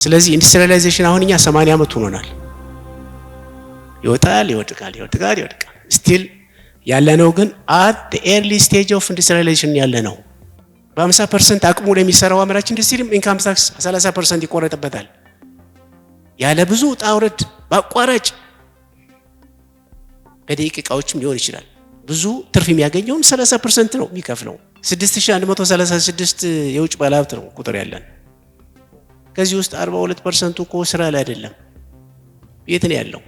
ስለዚህ ኢንዱስትሪያላይዜሽን አሁን እኛ 80 ዓመት ሆኖናል። ይወጣል ይወድቃል ስቲል ያለነው ግን at the early stage of industrialization ያለነው በ50% አቅሙ ለሚሰራው አምራች ኢንዱስትሪም ኢንካም ታክስ 30% ይቆረጥበታል። ያለ ብዙ ጣውረድ ባቋራጭ በደቂቃዎችም ሊሆን ይችላል። ብዙ ትርፍ የሚያገኘውን 30% ነው የሚከፍለው። 6136 የውጭ ባለሀብት ነው ቁጥር ያለን። ከዚህ ውስጥ 42% እኮ ስራ ላይ አይደለም። የት ነው ያለው?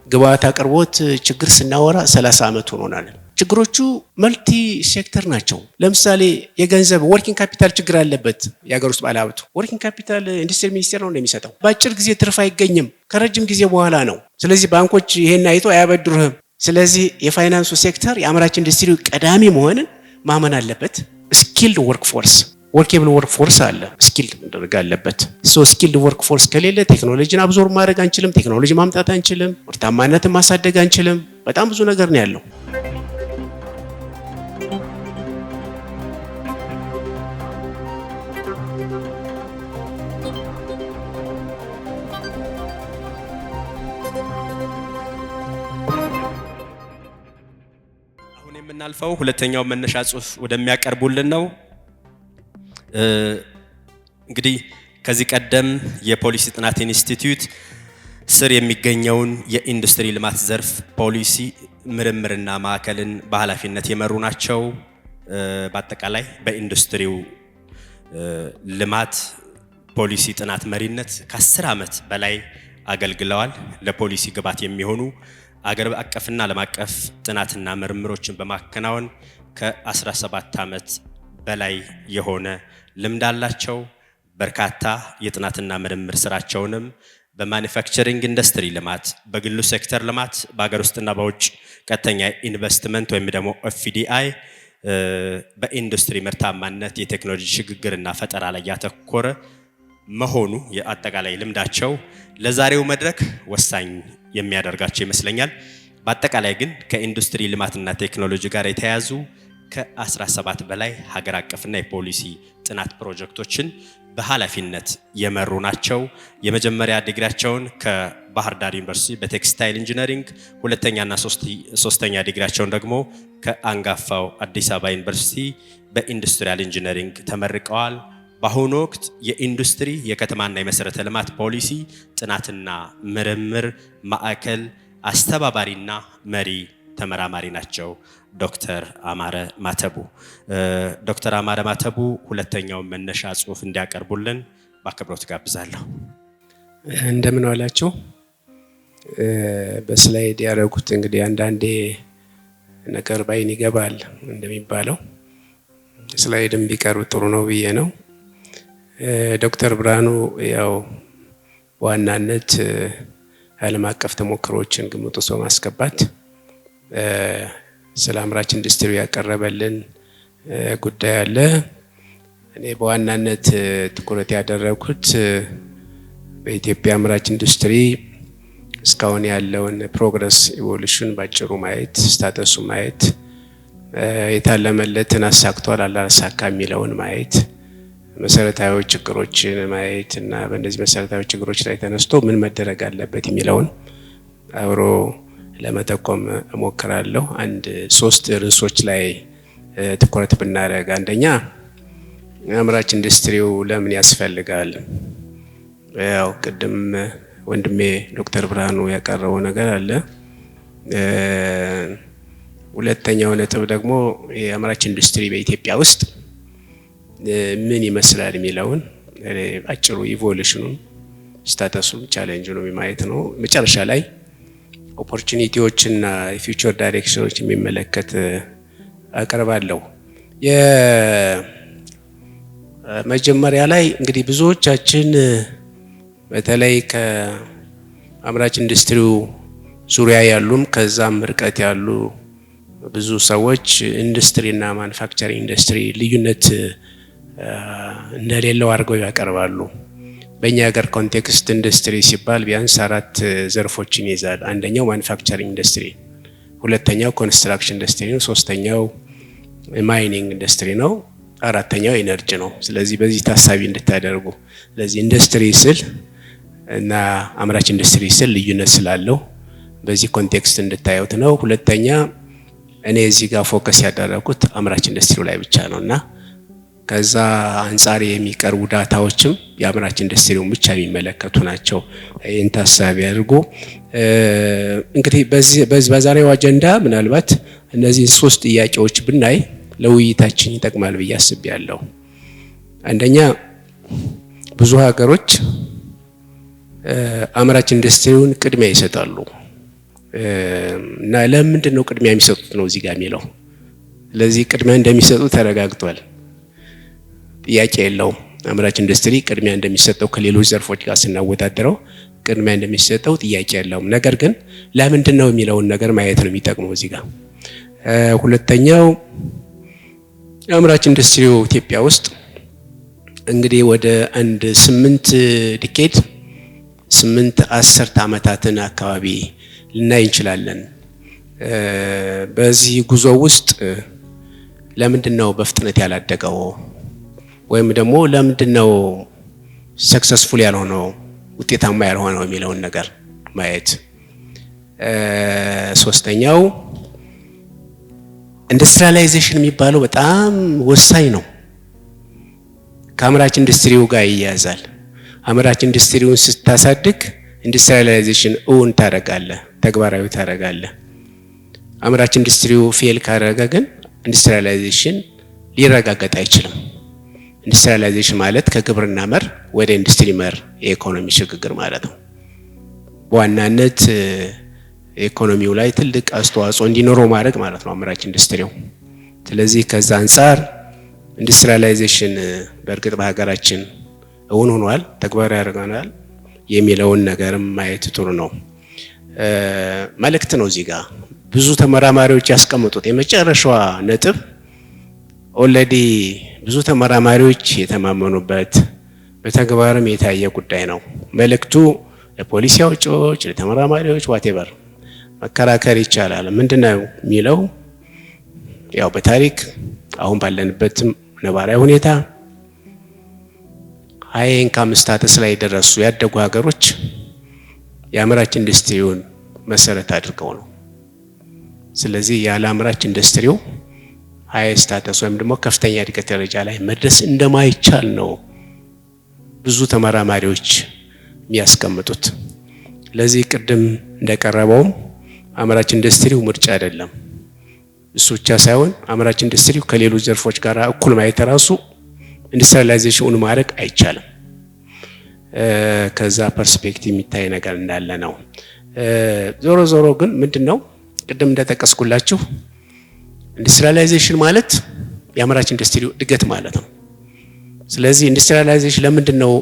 ግብአት አቅርቦት ችግር ስናወራ 30 ዓመት ሆኖናል። ችግሮቹ መልቲ ሴክተር ናቸው። ለምሳሌ የገንዘብ ወርኪንግ ካፒታል ችግር አለበት የሀገር ውስጥ ባለሀብቱ። ወርኪንግ ካፒታል ኢንዱስትሪ ሚኒስቴር ነው እንደሚሰጠው። በአጭር ጊዜ ትርፍ አይገኝም፣ ከረጅም ጊዜ በኋላ ነው። ስለዚህ ባንኮች ይሄን አይቶ አያበድሩህም። ስለዚህ የፋይናንሱ ሴክተር የአምራች ኢንዱስትሪው ቀዳሚ መሆንን ማመን አለበት። ስኪልድ ወርክ ፎርስ ወርኬብል ወርክ ፎርስ አለ፣ ስኪልድ መደረግ አለበት። ስኪልድ ወርክ ፎርስ ከሌለ ቴክኖሎጂን አብዞር ማድረግ አንችልም፣ ቴክኖሎጂ ማምጣት አንችልም፣ ምርታማነትን ማሳደግ አንችልም። በጣም ብዙ ነገር ነው ያለው። አሁን የምናልፈው ሁለተኛው መነሻ ጽሑፍ ወደሚያቀርቡልን ነው። እንግዲህ ከዚህ ቀደም የፖሊሲ ጥናት ኢንስቲትዩት ስር የሚገኘውን የኢንዱስትሪ ልማት ዘርፍ ፖሊሲ ምርምርና ማዕከልን በኃላፊነት የመሩ ናቸው። በአጠቃላይ በኢንዱስትሪው ልማት ፖሊሲ ጥናት መሪነት ከ10 ዓመት በላይ አገልግለዋል። ለፖሊሲ ግብዓት የሚሆኑ አገር አቀፍና ዓለም አቀፍ ጥናትና ምርምሮችን በማከናወን ከ17 ዓመት በላይ የሆነ ልምድ አላቸው። በርካታ የጥናትና ምርምር ስራቸውንም በማኒፋክቸሪንግ ኢንዱስትሪ ልማት፣ በግሉ ሴክተር ልማት፣ በአገር ውስጥና በውጭ ቀጥተኛ ኢንቨስትመንት ወይም ደግሞ ኤፍዲአይ፣ በኢንዱስትሪ ምርታማነት፣ የቴክኖሎጂ ሽግግርና ፈጠራ ላይ ያተኮረ መሆኑ የአጠቃላይ ልምዳቸው ለዛሬው መድረክ ወሳኝ የሚያደርጋቸው ይመስለኛል። በአጠቃላይ ግን ከኢንዱስትሪ ልማትና ቴክኖሎጂ ጋር የተያያዙ ከ17 በላይ ሀገር አቀፍና የፖሊሲ ጥናት ፕሮጀክቶችን በኃላፊነት የመሩ ናቸው። የመጀመሪያ ዲግሪያቸውን ከባህር ዳር ዩኒቨርሲቲ በቴክስታይል ኢንጂነሪንግ፣ ሁለተኛና ሶስተኛ ዲግሪያቸውን ደግሞ ከአንጋፋው አዲስ አበባ ዩኒቨርሲቲ በኢንዱስትሪያል ኢንጂነሪንግ ተመርቀዋል። በአሁኑ ወቅት የኢንዱስትሪ የከተማና የመሰረተ ልማት ፖሊሲ ጥናትና ምርምር ማዕከል አስተባባሪና መሪ ተመራማሪ ናቸው። ዶክተር አማረ ማተቡ። ዶክተር አማረ ማተቡ ሁለተኛውን መነሻ ጽሑፍ እንዲያቀርቡልን በአክብሮት ጋብዛለሁ። እንደምን ዋላችሁ። በስላይድ ያደረጉት እንግዲህ አንዳንዴ ነገር ባይን ይገባል እንደሚባለው ስላይድም ቢቀርብ ጥሩ ነው ብዬ ነው። ዶክተር ብርሃኑ ያው በዋናነት ዓለም አቀፍ ተሞክሮችን ግምት ውስጥ በማስገባት ስለ አምራች ኢንዱስትሪ ያቀረበልን ጉዳይ አለ። እኔ በዋናነት ትኩረት ያደረኩት በኢትዮጵያ አምራች ኢንዱስትሪ እስካሁን ያለውን ፕሮግረስ ኢቮሉሽን ባጭሩ ማየት፣ ስታተሱ ማየት፣ የታለመለትን አሳክቷል አላሳካ የሚለውን ማየት፣ መሰረታዊ ችግሮችን ማየት እና በእነዚህ መሰረታዊ ችግሮች ላይ ተነስቶ ምን መደረግ አለበት የሚለውን አብሮ ለመጠቆም እሞክራለሁ። አንድ 3 ርዕሶች ላይ ትኩረት ብናደርግ፣ አንደኛ አምራች ኢንዱስትሪው ለምን ያስፈልጋል? ያው ቅድም ወንድሜ ዶክተር ብርሃኑ ያቀረበው ነገር አለ። ሁለተኛው ነጥብ ደግሞ የአምራች ኢንዱስትሪ በኢትዮጵያ ውስጥ ምን ይመስላል የሚለውን አጭሩ ኢቮሉሽኑን፣ ስታተሱን፣ ቻሌንጁን ማየት ነው። መጨረሻ ላይ ኦፖርቹኒቲዎችና የፊውቸር ዳይሬክሽኖች የሚመለከት አቀርባለሁ። የመጀመሪያ ላይ እንግዲህ ብዙዎቻችን በተለይ ከአምራች ኢንዱስትሪው ዙሪያ ያሉም ከዛም ርቀት ያሉ ብዙ ሰዎች ኢንዱስትሪና ማኑፋክቸሪንግ ኢንዱስትሪ ልዩነት እንደሌለው አድርገው ያቀርባሉ። በእኛ ሀገር ኮንቴክስት ኢንዱስትሪ ሲባል ቢያንስ 4 ዘርፎችን ይዛል። አንደኛው ማኑፋክቸሪንግ ኢንዱስትሪ፣ ሁለተኛው ኮንስትራክሽን ኢንዱስትሪ ነው፣ ሶስተኛው ማይኒንግ ኢንዱስትሪ ነው፣ አራተኛው ኤነርጂ ነው። ስለዚህ በዚህ ታሳቢ እንድታደርጉ። ስለዚህ ኢንዱስትሪ ስል እና አምራች ኢንዱስትሪ ስል ልዩነት ስላለው በዚህ ኮንቴክስት እንድታዩት ነው። ሁለተኛ እኔ እዚህ ጋር ፎከስ ያደረኩት አምራች ኢንዱስትሪው ላይ ብቻ ነውና ከዛ አንጻር የሚቀርቡ ዳታዎችም የአምራች ኢንዱስትሪውን ብቻ የሚመለከቱ ናቸው። ይህን ታሳቢ አድርጎ እንግዲህ በዛሬው አጀንዳ ምናልባት እነዚህ 3 ጥያቄዎች ብናይ ለውይይታችን ይጠቅማል ብዬ አስቤያለሁ። አንደኛ ብዙ ሀገሮች አምራች ኢንዱስትሪውን ቅድሚያ ይሰጣሉ እና ለምንድን ነው ቅድሚያ የሚሰጡት ነው እዚህ ጋር የሚለው። ስለዚህ ቅድሚያ እንደሚሰጡ ተረጋግጧል፣ ጥያቄ የለውም። አምራች ኢንዱስትሪ ቅድሚያ እንደሚሰጠው ከሌሎች ዘርፎች ጋር ስናወዳደረው ቅድሚያ እንደሚሰጠው ጥያቄ የለውም። ነገር ግን ለምንድን ነው የሚለውን ነገር ማየት ነው የሚጠቅመው እዚህ ጋር። ሁለተኛው የአምራች ኢንዱስትሪው ኢትዮጵያ ውስጥ እንግዲህ ወደ 8 ዓመታትን አካባቢ ልናይ እንችላለን። በዚህ ጉዞ ውስጥ ለምንድን ነው በፍጥነት ያላደገው ወይም ደግሞ ለምንድን ነው ሰክሰስፉል ያልሆነው ውጤታማ ያልሆነው የሚለውን ነገር ማየት። ሶስተኛው ኢንዱስትሪያላይዜሽን የሚባለው በጣም ወሳኝ ነው። ከአምራች ኢንዱስትሪው ጋር ይያያዛል። አምራች ኢንዱስትሪውን ስታሳድግ ኢንዱስትሪያላይዜሽን እውን ታደርጋለህ፣ ተግባራዊ ታደርጋለህ። አምራች ኢንዱስትሪው ፌል ካደረገ ግን ኢንዱስትሪያላይዜሽን ሊረጋገጥ አይችልም። ኢንዱስትሪያላይዜሽን ማለት ከግብርና መር ወደ ኢንዱስትሪ መር የኢኮኖሚ ሽግግር ማለት ነው። በዋናነት ኢኮኖሚው ላይ ትልቅ አስተዋጽኦ እንዲኖረው ማድረግ ማለት ነው አምራች ኢንዱስትሪው። ስለዚህ ከዛ አንጻር ኢንዱስትሪያላይዜሽን በእርግጥ በሀገራችን እውን ሆኗል፣ ተግባራዊ ያደርገናል የሚለውን ነገርም ማየት ጥሩ ነው። መልእክት ነው እዚህ ጋር ብዙ ተመራማሪዎች ያስቀመጡት የመጨረሻዋ ነጥብ ኦልሬዲ ብዙ ተመራማሪዎች የተማመኑበት በተግባርም የታየ ጉዳይ ነው። መልእክቱ ለፖሊሲ አውጪዎች፣ ለተመራማሪዎች ዋቴቨር መከራከር ይቻላል። ምንድነው የሚለው? ያው በታሪክ አሁን ባለንበትም ነባራዊ ሁኔታ ሃይ ኢንካም ስታተስ ላይ የደረሱ ያደጉ ሀገሮች የአምራች ኢንዱስትሪውን መሰረት አድርገው ነው። ስለዚህ ያለ አምራች ኢንዱስትሪው ሃይ ስታተስ ወይም ደግሞ ከፍተኛ እድገት ደረጃ ላይ መድረስ እንደማይቻል ነው ብዙ ተመራማሪዎች የሚያስቀምጡት። ለዚህ ቅድም እንደቀረበውም አምራች ኢንዱስትሪው ምርጫ አይደለም። እሱ ብቻ ሳይሆን አምራች ኢንዱስትሪው ከሌሎች ዘርፎች ጋር እኩል ማየት ራሱ ኢንዱስትሪያላይዜሽኑን ማድረግ አይቻልም። ከዛ ፐርስፔክቲቭ የሚታይ ነገር እንዳለ ነው። ዞሮ ዞሮ ግን ምንድነው ቅድም እንደጠቀስኩላችሁ ኢንዱስትሪያላይዜሽን ማለት የአምራች ኢንዱስትሪው እድገት ማለት ነው። ስለዚህ ኢንዱስትሪያላይዜሽን ለምንድን ነው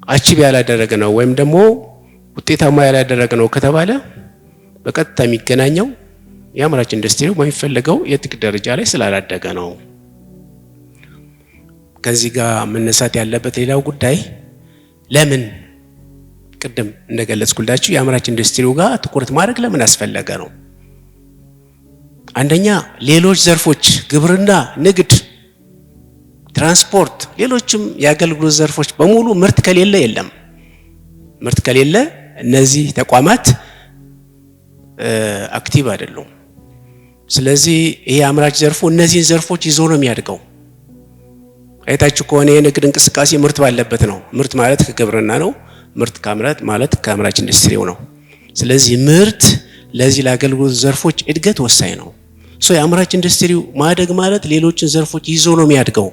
አቺቭ ያላደረገ ነው ወይም ደግሞ ውጤታማ ያላደረገ ነው ከተባለ በቀጥታ የሚገናኘው የአምራች ኢንዱስትሪው በሚፈልገው የእድገት ደረጃ ላይ ስላላደገ ነው። ከዚህ ጋር መነሳት ያለበት ሌላው ጉዳይ ለምን ቅድም እንደገለጽኩላችሁ የአምራች ኢንዱስትሪው ጋር ትኩረት ማድረግ ለምን አስፈለገ ነው። አንደኛ ሌሎች ዘርፎች ግብርና፣ ንግድ፣ ትራንስፖርት፣ ሌሎችም የአገልግሎት ዘርፎች በሙሉ ምርት ከሌለ የለም። ምርት ከሌለ እነዚህ ተቋማት አክቲቭ አይደሉም። ስለዚህ ይሄ አምራች ዘርፉ እነዚህን ዘርፎች ይዞ ነው የሚያድገው። አይታችሁ ከሆነ የንግድ እንቅስቃሴ ምርት ባለበት ነው። ምርት ማለት ከግብርና ነው። ምርት ካምራት ማለት ከአምራች ኢንዱስትሪው ነው። ስለዚህ ምርት ለዚህ ለአገልግሎት ዘርፎች እድገት ወሳኝ ነው። የአምራች ኢንዱስትሪው ማደግ ማለት ሌሎችን ዘርፎች ይዞ ነው የሚያድገው።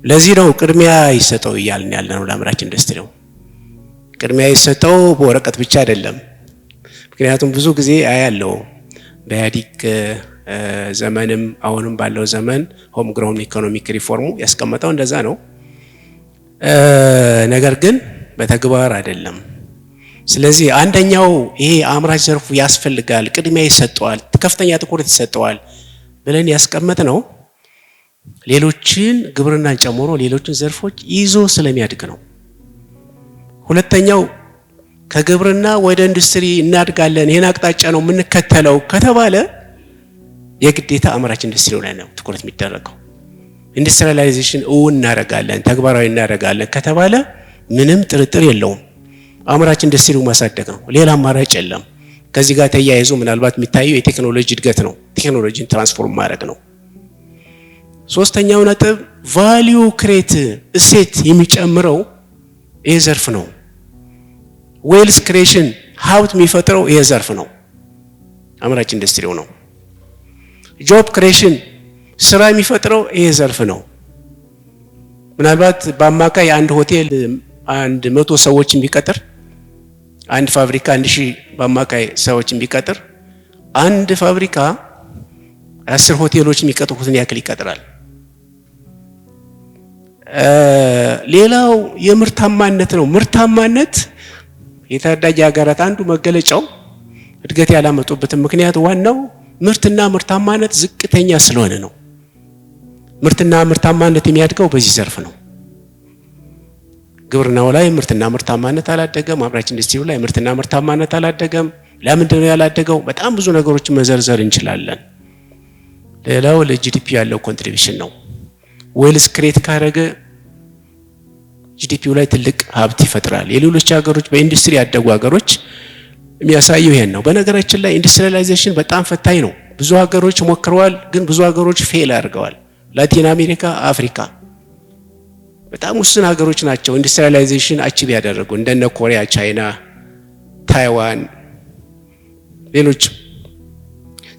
ለዚህ ነው ቅድሚያ ይሰጠው እያልን ያለ ነው ለአምራች ኢንዱስትሪው። ቅድሚያ ይሰጠው በወረቀት ብቻ አይደለም። ምክንያቱም ብዙ ጊዜ አያለው በኢህአዴግ ዘመንም አሁንም ባለው ዘመን ሆም ግሮውን ኢኮኖሚክ ሪፎርሙ ያስቀመጠው እንደዛ ነው። ነገር ግን በተግባር አይደለም። ስለዚህ አንደኛው ይሄ አምራች ዘርፉ ያስፈልጋል፣ ቅድሚያ ይሰጠዋል፣ ከፍተኛ ትኩረት ይሰጠዋል ብለን ያስቀመጥ ነው ሌሎችን ግብርናን ጨምሮ ሌሎችን ዘርፎች ይዞ ስለሚያድግ ነው። ሁለተኛው ከግብርና ወደ ኢንዱስትሪ እናድጋለን፣ ይሄን አቅጣጫ ነው የምንከተለው ከተባለ የግዴታ አምራች ኢንዱስትሪው ላይ ነው ትኩረት የሚደረገው። ኢንዱስትሪያላይዜሽን እውን እናደርጋለን ተግባራዊ እናደርጋለን ከተባለ ምንም ጥርጥር የለውም አምራች ኢንዱስትሪው ማሳደግ ነው። ሌላ አማራጭ የለም። ከዚህ ጋር ተያይዞ ምናልባት የሚታየው የቴክኖሎጂ እድገት ነው። ቴክኖሎጂን ትራንስፎርም ማድረግ ነው። ሶስተኛው ነጥብ ቫልዩ ክሬት እሴት የሚጨምረው ይሄ ዘርፍ ነው። ዌልስ ክሬሽን ሀብት የሚፈጥረው ይሄ ዘርፍ ነው፣ አምራች ኢንዱስትሪው ነው። ጆብ ክሬሽን ስራ የሚፈጥረው ይሄ ዘርፍ ነው። ምናልባት በአማካይ አንድ ሆቴል 100 ሰዎችን ቢቀጥር፣ አንድ ፋብሪካ 1000 በአማካይ ሰዎችን ቢቀጥር፣ አንድ ፋብሪካ 10 ሆቴሎች የሚቀጥሩትን ያክል ይቀጥራል። ሌላው የምርታማነት ነው። ምርታማነት የታዳጊ ሀገራት አንዱ መገለጫው እድገት ያላመጡበትን ምክንያት ዋናው ምርትና ምርታማነት ዝቅተኛ ስለሆነ ነው። ምርትና ምርታማነት የሚያድገው በዚህ ዘርፍ ነው። ግብርናው ላይ ምርትና ምርታማነት አላደገም። አምራች ኢንዱስትሪው ላይ ምርትና ምርታማነት አላደገም። ለምንድን ነው ያላደገው? በጣም ብዙ ነገሮችን መዘርዘር እንችላለን። ሌላው ለጂዲፒ ያለው ኮንትሪቢዩሽን ነው። ዌልስ ክሬት ካረገ ጂዲፒው ላይ ትልቅ ሀብት ይፈጥራል። የሌሎች ሀገሮች በኢንዱስትሪ ያደጉ ሀገሮች የሚያሳየው ይሄን ነው። በነገራችን ላይ ኢንዱስትሪያላይዜሽን በጣም ፈታኝ ነው። ብዙ ሀገሮች ሞክረዋል፣ ግን ብዙ ሀገሮች ፌል አድርገዋል። ላቲን አሜሪካ፣ አፍሪካ በጣም ውስን ሀገሮች ናቸው ኢንዱስትሪያላይዜሽን አቺቭ ያደረጉ እንደነ ኮሪያ፣ ቻይና፣ ታይዋን፣ ሌሎች።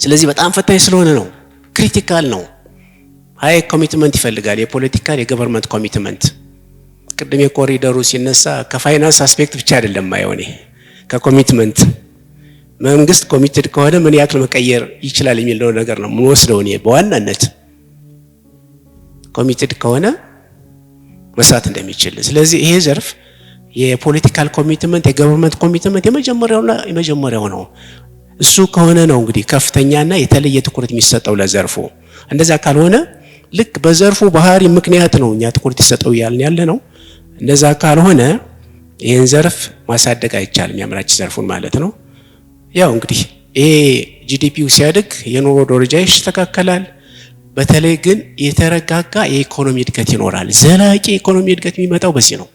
ስለዚህ በጣም ፈታኝ ስለሆነ ነው፣ ክሪቲካል ነው። ሃይ ኮሚትመንት ይፈልጋል፣ የፖለቲካል የገቨርንመንት ኮሚትመንት። ቅድም የኮሪደሩ ሲነሳ ከፋይናንስ አስፔክት ብቻ አይደለም ማየው እኔ ከኮሚትመንት መንግስት ኮሚትድ ከሆነ ምን ያክል መቀየር ይችላል የሚለው ነገር ነው የምወስደው እኔ በዋናነት ኮሚትድ ከሆነ መስራት እንደሚችል። ስለዚህ ይሄ ዘርፍ የፖለቲካል ኮሚትመንት የገቨርንመንት ኮሚትመንት የመጀመሪያው ነው። እሱ ከሆነ ነው እንግዲህ ከፍተኛና የተለየ ትኩረት የሚሰጠው ለዘርፉ። እንደዛ ካልሆነ ልክ በዘርፉ ባህሪ ምክንያት ነው እኛ ትኩረት ይሰጠው ያለ ነው። እንደዛ ካልሆነ ይሄን ዘርፍ ማሳደግ አይቻልም፣ የአምራች ዘርፉን ማለት ነው። ያው እንግዲህ ይሄ ጂዲፒው ሲያድግ የኑሮ ደረጃ ይስተካከላል። በተለይ ግን የተረጋጋ የኢኮኖሚ እድገት ይኖራል። ዘላቂ ኢኮኖሚ እድገት የሚመጣው በዚህ ነው።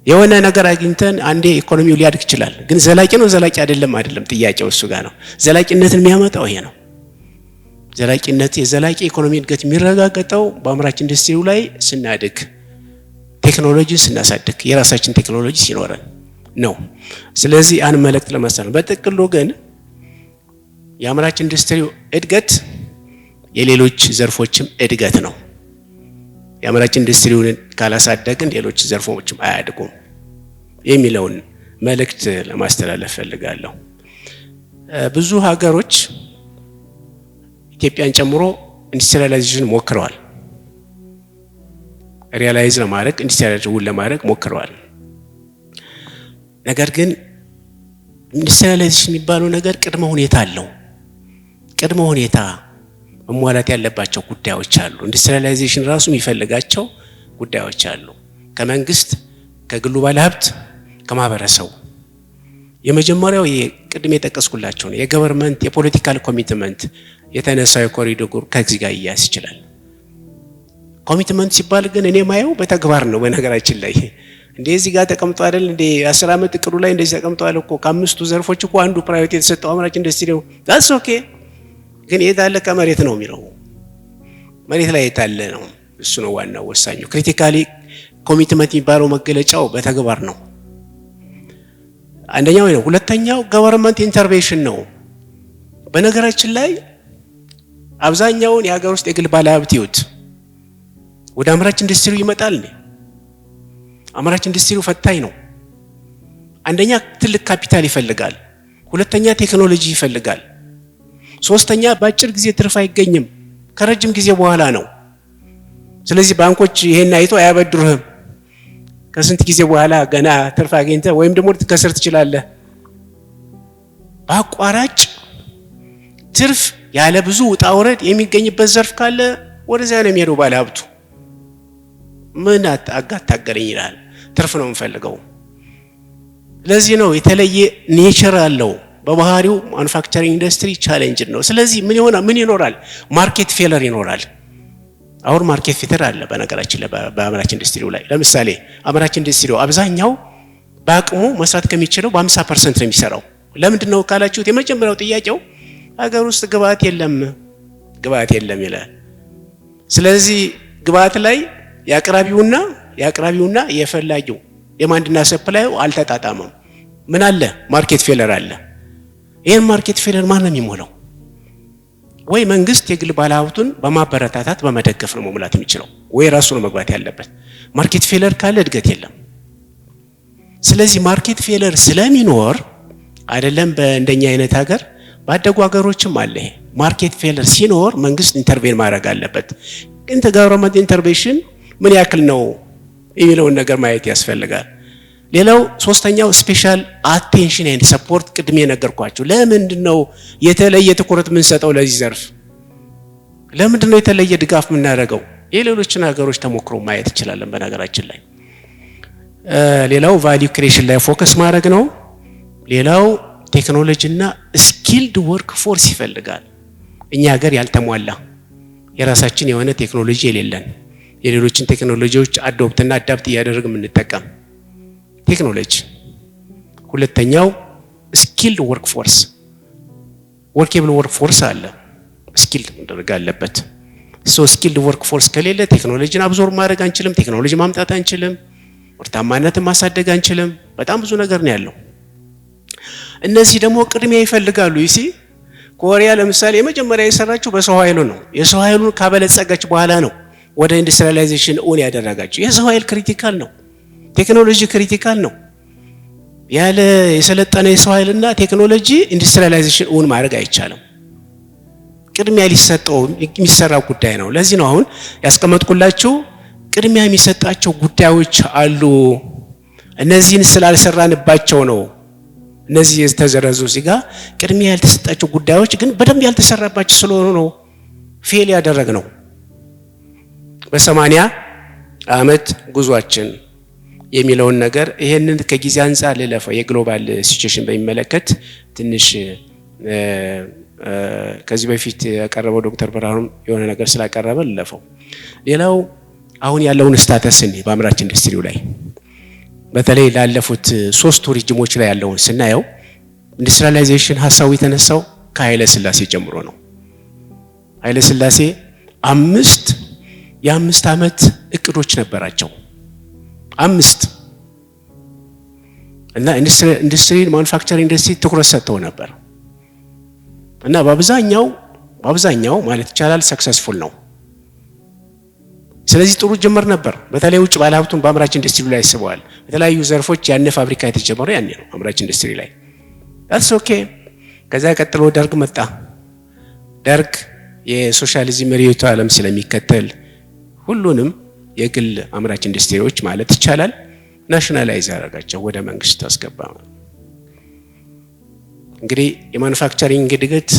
የሆነ ነገር አግኝተን አንዴ ኢኮኖሚው ሊያድግ ይችላል፣ ግን ዘላቂ ነው ዘላቂ አይደለም ጥያቄው እሱ ጋር ነው። ዘላቂነትን የሚያመጣው ይሄ ነው። ዘላቂነት የዘላቂ ኢኮኖሚ እድገት የሚረጋገጠው በአምራች ኢንዱስትሪው ላይ ስናድግ፣ ቴክኖሎጂን ስናሳድግ፣ የራሳችን ቴክኖሎጂ ሲኖረን ነው። ስለዚህ አንድ መልእክት ለማስተላለፍ በጥቅሉ ግን የአምራች ኢንዱስትሪው እድገት የሌሎች ዘርፎችም እድገት ነው። የአምራች ኢንዱስትሪውን ካላሳደግን ሌሎች ዘርፎችም አያድጉም የሚለውን መልእክት ለማስተላለፍ ፈልጋለሁ። ብዙ ሀገሮች ኢትዮጵያን ጨምሮ ኢንዱስትሪያላይዜሽን ሞክረዋል። ሪያላይዝ ለማድረግ ኢንዱስትሪያላይዜሽን ለማድረግ ሞክረዋል። ነገር ግን ኢንዱስትሪያላይዜሽን የሚባለው ነገር ቅድመ ሁኔታ አለው። ቅድመ ሁኔታ መሟላት ያለባቸው ጉዳዮች አሉ። ኢንዱስትሪያላይዜሽን ራሱ የሚፈልጋቸው ጉዳዮች አሉ። ከመንግስት፣ ከግሉ ባለሀብት፣ ከማህበረሰቡ። የመጀመሪያው ቅድም የጠቀስኩላቸው ነው። የገቨርንመንት የፖለቲካል ኮሚትመንት የተነሳው የኮሪዶር ከዚህ ጋር ይያዝ ይችላል። ኮሚትመንት ሲባል ግን እኔ ማየው በተግባር ነው። በነገራችን ላይ እንደዚህ ጋር ተቀምጦ አይደል እንደ 10 ዓመት እቅዱ ላይ እንደዚህ ተቀምጧል እኮ። ከአምስቱ ዘርፎች እኮ አንዱ ፕራዮሪቲ የተሰጠው አምራች ኢንዱስትሪ ነው። ዳትስ ኦኬ። ግን የታለ ከመሬት ነው የሚለው መሬት ላይ የታለ ነው። እሱ ነው ዋናው ወሳኙ። ክሪቲካሊ ኮሚትመንት የሚባለው መገለጫው በተግባር ነው። አንደኛው ነው። ሁለተኛው ገቨርንመንት ኢንተርቬንሽን ነው። በነገራችን ላይ አብዛኛውን የሀገር ውስጥ የግል ባለሀብት ይወት ወደ አምራች ኢንዱስትሪው ይመጣል። አምራች ኢንዱስትሪው ፈታኝ ነው። አንደኛ ትልቅ ካፒታል ይፈልጋል፣ ሁለተኛ ቴክኖሎጂ ይፈልጋል፣ ሶስተኛ በአጭር ጊዜ ትርፍ አይገኝም፣ ከረጅም ጊዜ በኋላ ነው። ስለዚህ ባንኮች ይሄን አይቶ አያበድሩህም። ከስንት ጊዜ በኋላ ገና ትርፍ አገኝተህ ወይም ደግሞ ልትከስር ትችላለህ። በአቋራጭ ትርፍ ያለ ብዙ ውጣ ውረድ የሚገኝበት ዘርፍ ካለ ወደዚያ ነው የሚሄደው ባለሀብቱ። ምን አጋታገለኝ ይላል። ትርፍ ነው የምፈልገው። ለዚህ ነው የተለየ ኔቸር አለው በባህሪው። ማኑፋክቸሪንግ ኢንዱስትሪ ቻሌንጅ ነው። ስለዚህ ምን ይኖራል? ማርኬት ፌለር ይኖራል። አሁን ማርኬት ፊተር አለ በነገራችን ላይ በአምራች ኢንዱስትሪው ላይ። ለምሳሌ አምራች ኢንዱስትሪው አብዛኛው በአቅሙ መስራት ከሚችለው በ50% ነው የሚሰራው። ለምንድን ነው ካላችሁት የመጀመሪያው ጥያቄው ሀገር ውስጥ ግብአት የለም ይላል። ስለዚህ ግብአት ላይ የአቅራቢውና የፈላጊው የማንድና ሰፕላዩ አልተጣጣመም። ምን አለ? ማርኬት ፌለር አለ። ይህን ማርኬት ፌለር ማን ነው የሚሞላው? ወይ መንግስት የግል ባለሀብቱን በማበረታታት በመደገፍ ነው መሙላት የሚችለው፣ ወይ ራሱ ነው መግባት ያለበት። ማርኬት ፌለር ካለ እድገት የለም። ስለዚህ ማርኬት ፌለር ስለሚኖር አይደለም በእንደኛ አይነት ሀገር ባደጉ ሀገሮችም አለ። ማርኬት ፌለር ሲኖር መንግስት ኢንተርቬን ማድረግ አለበት። ኢንተርጋቨርንመንት ኢንተርቬንሽን ምን ያክል ነው የሚለውን ነገር ማየት ያስፈልጋል። ሌላው ሶስተኛው ስፔሻል አቴንሽን ኤንድ ሰፖርት፣ ቅድም የነገርኳችሁ። ለምንድነው የተለየ ትኩረት የምንሰጠው ለዚህ ዘርፍ? ለምንድነው የተለየ ድጋፍ የምናደርገው? የሌሎችን ሀገሮች ተሞክሮ ማየት እንችላለን በነገራችን ላይ። ሌላው ቫልዩ ክሬሽን ላይ ፎከስ ማድረግ ነው። ሌላው ቴክኖሎጂና ስኪልድ ወርክ ፎርስ ይፈልጋል። እኛ ሀገር ያልተሟላ የራሳችን የሆነ ቴክኖሎጂ የሌለን፣ የሌሎችን ቴክኖሎጂዎች አዶፕትና አዳፕት እያደረግ የምንጠቀም ቴክኖሎጂ። ሁለተኛው ስኪልድ ወርክ ፎርስ፣ ወርኬብል ወርክ ፎርስ አለ፣ ስኪልድ መደረግ አለበት። ስኪልድ ወርክ ፎርስ ከሌለ ቴክኖሎጂን አብዞርብ ማድረግ አንችልም፣ ቴክኖሎጂ ማምጣት አንችልም፣ ምርታማነትን ማሳደግ አንችልም። በጣም ብዙ ነገር ነው ያለው። እነዚህ ደግሞ ቅድሚያ ይፈልጋሉ። ይሲ ኮሪያ ለምሳሌ የመጀመሪያ የሰራችው በሰው ኃይሉ ነው። የሰው ኃይሉን ካበለጸገች በኋላ ነው ወደ ኢንዱስትሪያላይዜሽን ኦን ያደረጋቸው። የሰው ኃይል ክሪቲካል ነው፣ ቴክኖሎጂ ክሪቲካል ነው። ያለ የሰለጠነ የሰው ኃይልና ቴክኖሎጂ ኢንዱስትሪያላይዜሽን ኦን ማድረግ አይቻልም። ቅድሚያ ሊሰጠው የሚሰራ ጉዳይ ነው። ለዚህ ነው አሁን ያስቀመጥኩላችሁ ቅድሚያ የሚሰጣቸው ጉዳዮች አሉ። እነዚህን ስላልሰራንባቸው ነው እነዚህ የተዘረዙ እዚህ ጋር ቅድሚያ ያልተሰጣቸው ጉዳዮች ግን በደንብ ያልተሰራባቸው ስለሆኑ ነው ፌል ያደረግ ነው። በ80 ዓመት ጉዟችን የሚለውን ነገር ይሄንን ከጊዜ አንፃር ልለፈው። የግሎባል ሲቹዌሽን በሚመለከት ትንሽ ከዚህ በፊት ያቀረበው ዶክተር ብርሃኑም የሆነ ነገር ስላቀረበ ልለፈው። ሌላው አሁን ያለውን ስታተስ በአምራች ኢንዱስትሪው ላይ በተለይ ላለፉት 3 ሪጅሞች ላይ ያለውን ስናየው ኢንዱስትሪያላይዜሽን ሀሳቡ የተነሳው ከኃይለ ሥላሴ ጀምሮ ነው። ኃይለ ሥላሴ 5 የ5 ዓመት እቅዶች ነበራቸው። 5 እና ኢንዱስትሪ ማኑፋክቸሪንግ ኢንዱስትሪ ትኩረት ሰጥተው ነበር እና በአብዛኛው ማለት ይቻላል ሰክሰስፉል ነው። ስለዚህ ጥሩ ጅምር ነበር። በተለይ ውጭ ባለሀብቱን በአምራች ኢንዱስትሪ ላይ ስበዋል። በተለያዩ ዘርፎች ያን ፋብሪካ የተጀመረው ያኔ ነው አምራች ኢንዱስትሪ ላይ። that's okay። ከዛ ቀጥሎ ደርግ መጣ። ደርግ የሶሻሊዝም ርዕዮተ ዓለም ስለሚከተል ሁሉንም የግል አምራች ኢንዱስትሪዎች ማለት ይቻላል ናሽናላይዝ አደረጋቸው፣ ወደ መንግስት አስገባ። እንግዲህ የማኑፋክቸሪንግ እድገት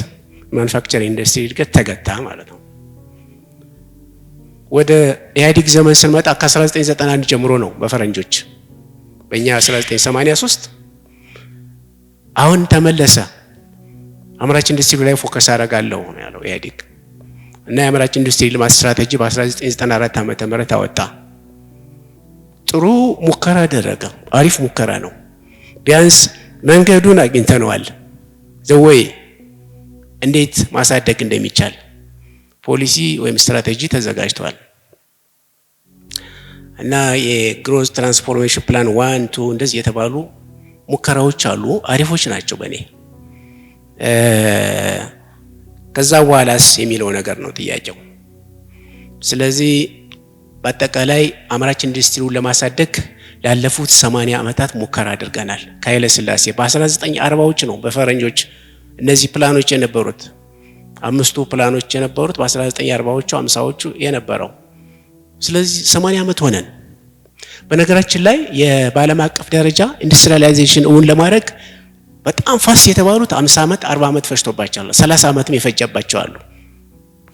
ማኑፋክቸሪንግ ኢንዱስትሪ እድገት ተገታ ማለት ነው። ወደ ኢህአዴግ ዘመን ስንመጣ ከ1991 ጀምሮ ነው በፈረንጆች፣ በእኛ 1983 አሁን ተመለሰ። አምራች ኢንዱስትሪ ላይ ፎከስ አደርጋለሁ ነው ያለው ኢህአዴግ እና የአምራች ኢንዱስትሪ ልማት ስትራቴጂ በ1994 ዓመተ ምህረት አወጣ። ጥሩ ሙከራ አደረገ። አሪፍ ሙከራ ነው። ቢያንስ መንገዱን አግኝተነዋል። ዘወይ እንዴት ማሳደግ እንደሚቻል ፖሊሲ ወይም ስትራቴጂ ተዘጋጅቷል እና የግሮዝ ትራንስፎርሜሽን ፕላን 1 2 እንደዚህ የተባሉ ሙከራዎች አሉ። አሪፎች ናቸው በእኔ። ከዛ በኋላስ የሚለው ነገር ነው ጥያቄው። ስለዚህ በአጠቃላይ አምራች ኢንዱስትሪውን ለማሳደግ ላለፉት 80 ዓመታት ሙከራ አድርገናል። ከኃይለ ሥላሴ በ1940ዎች ነው በፈረንጆች እነዚህ ፕላኖች የነበሩት። 5ቱ ፕላኖች የነበሩት በ1940ዎቹ 50ዎቹ የነበረው። ስለዚህ 80 ዓመት ሆነን። በነገራችን ላይ የዓለም አቀፍ ደረጃ ኢንዱስትሪያላይዜሽን እውን ለማድረግ በጣም ፋስት የተባሉት 50 ዓመት 40 ዓመት ፈጅቶባቸዋል። 30 ዓመትም የፈጀባቸው አሉ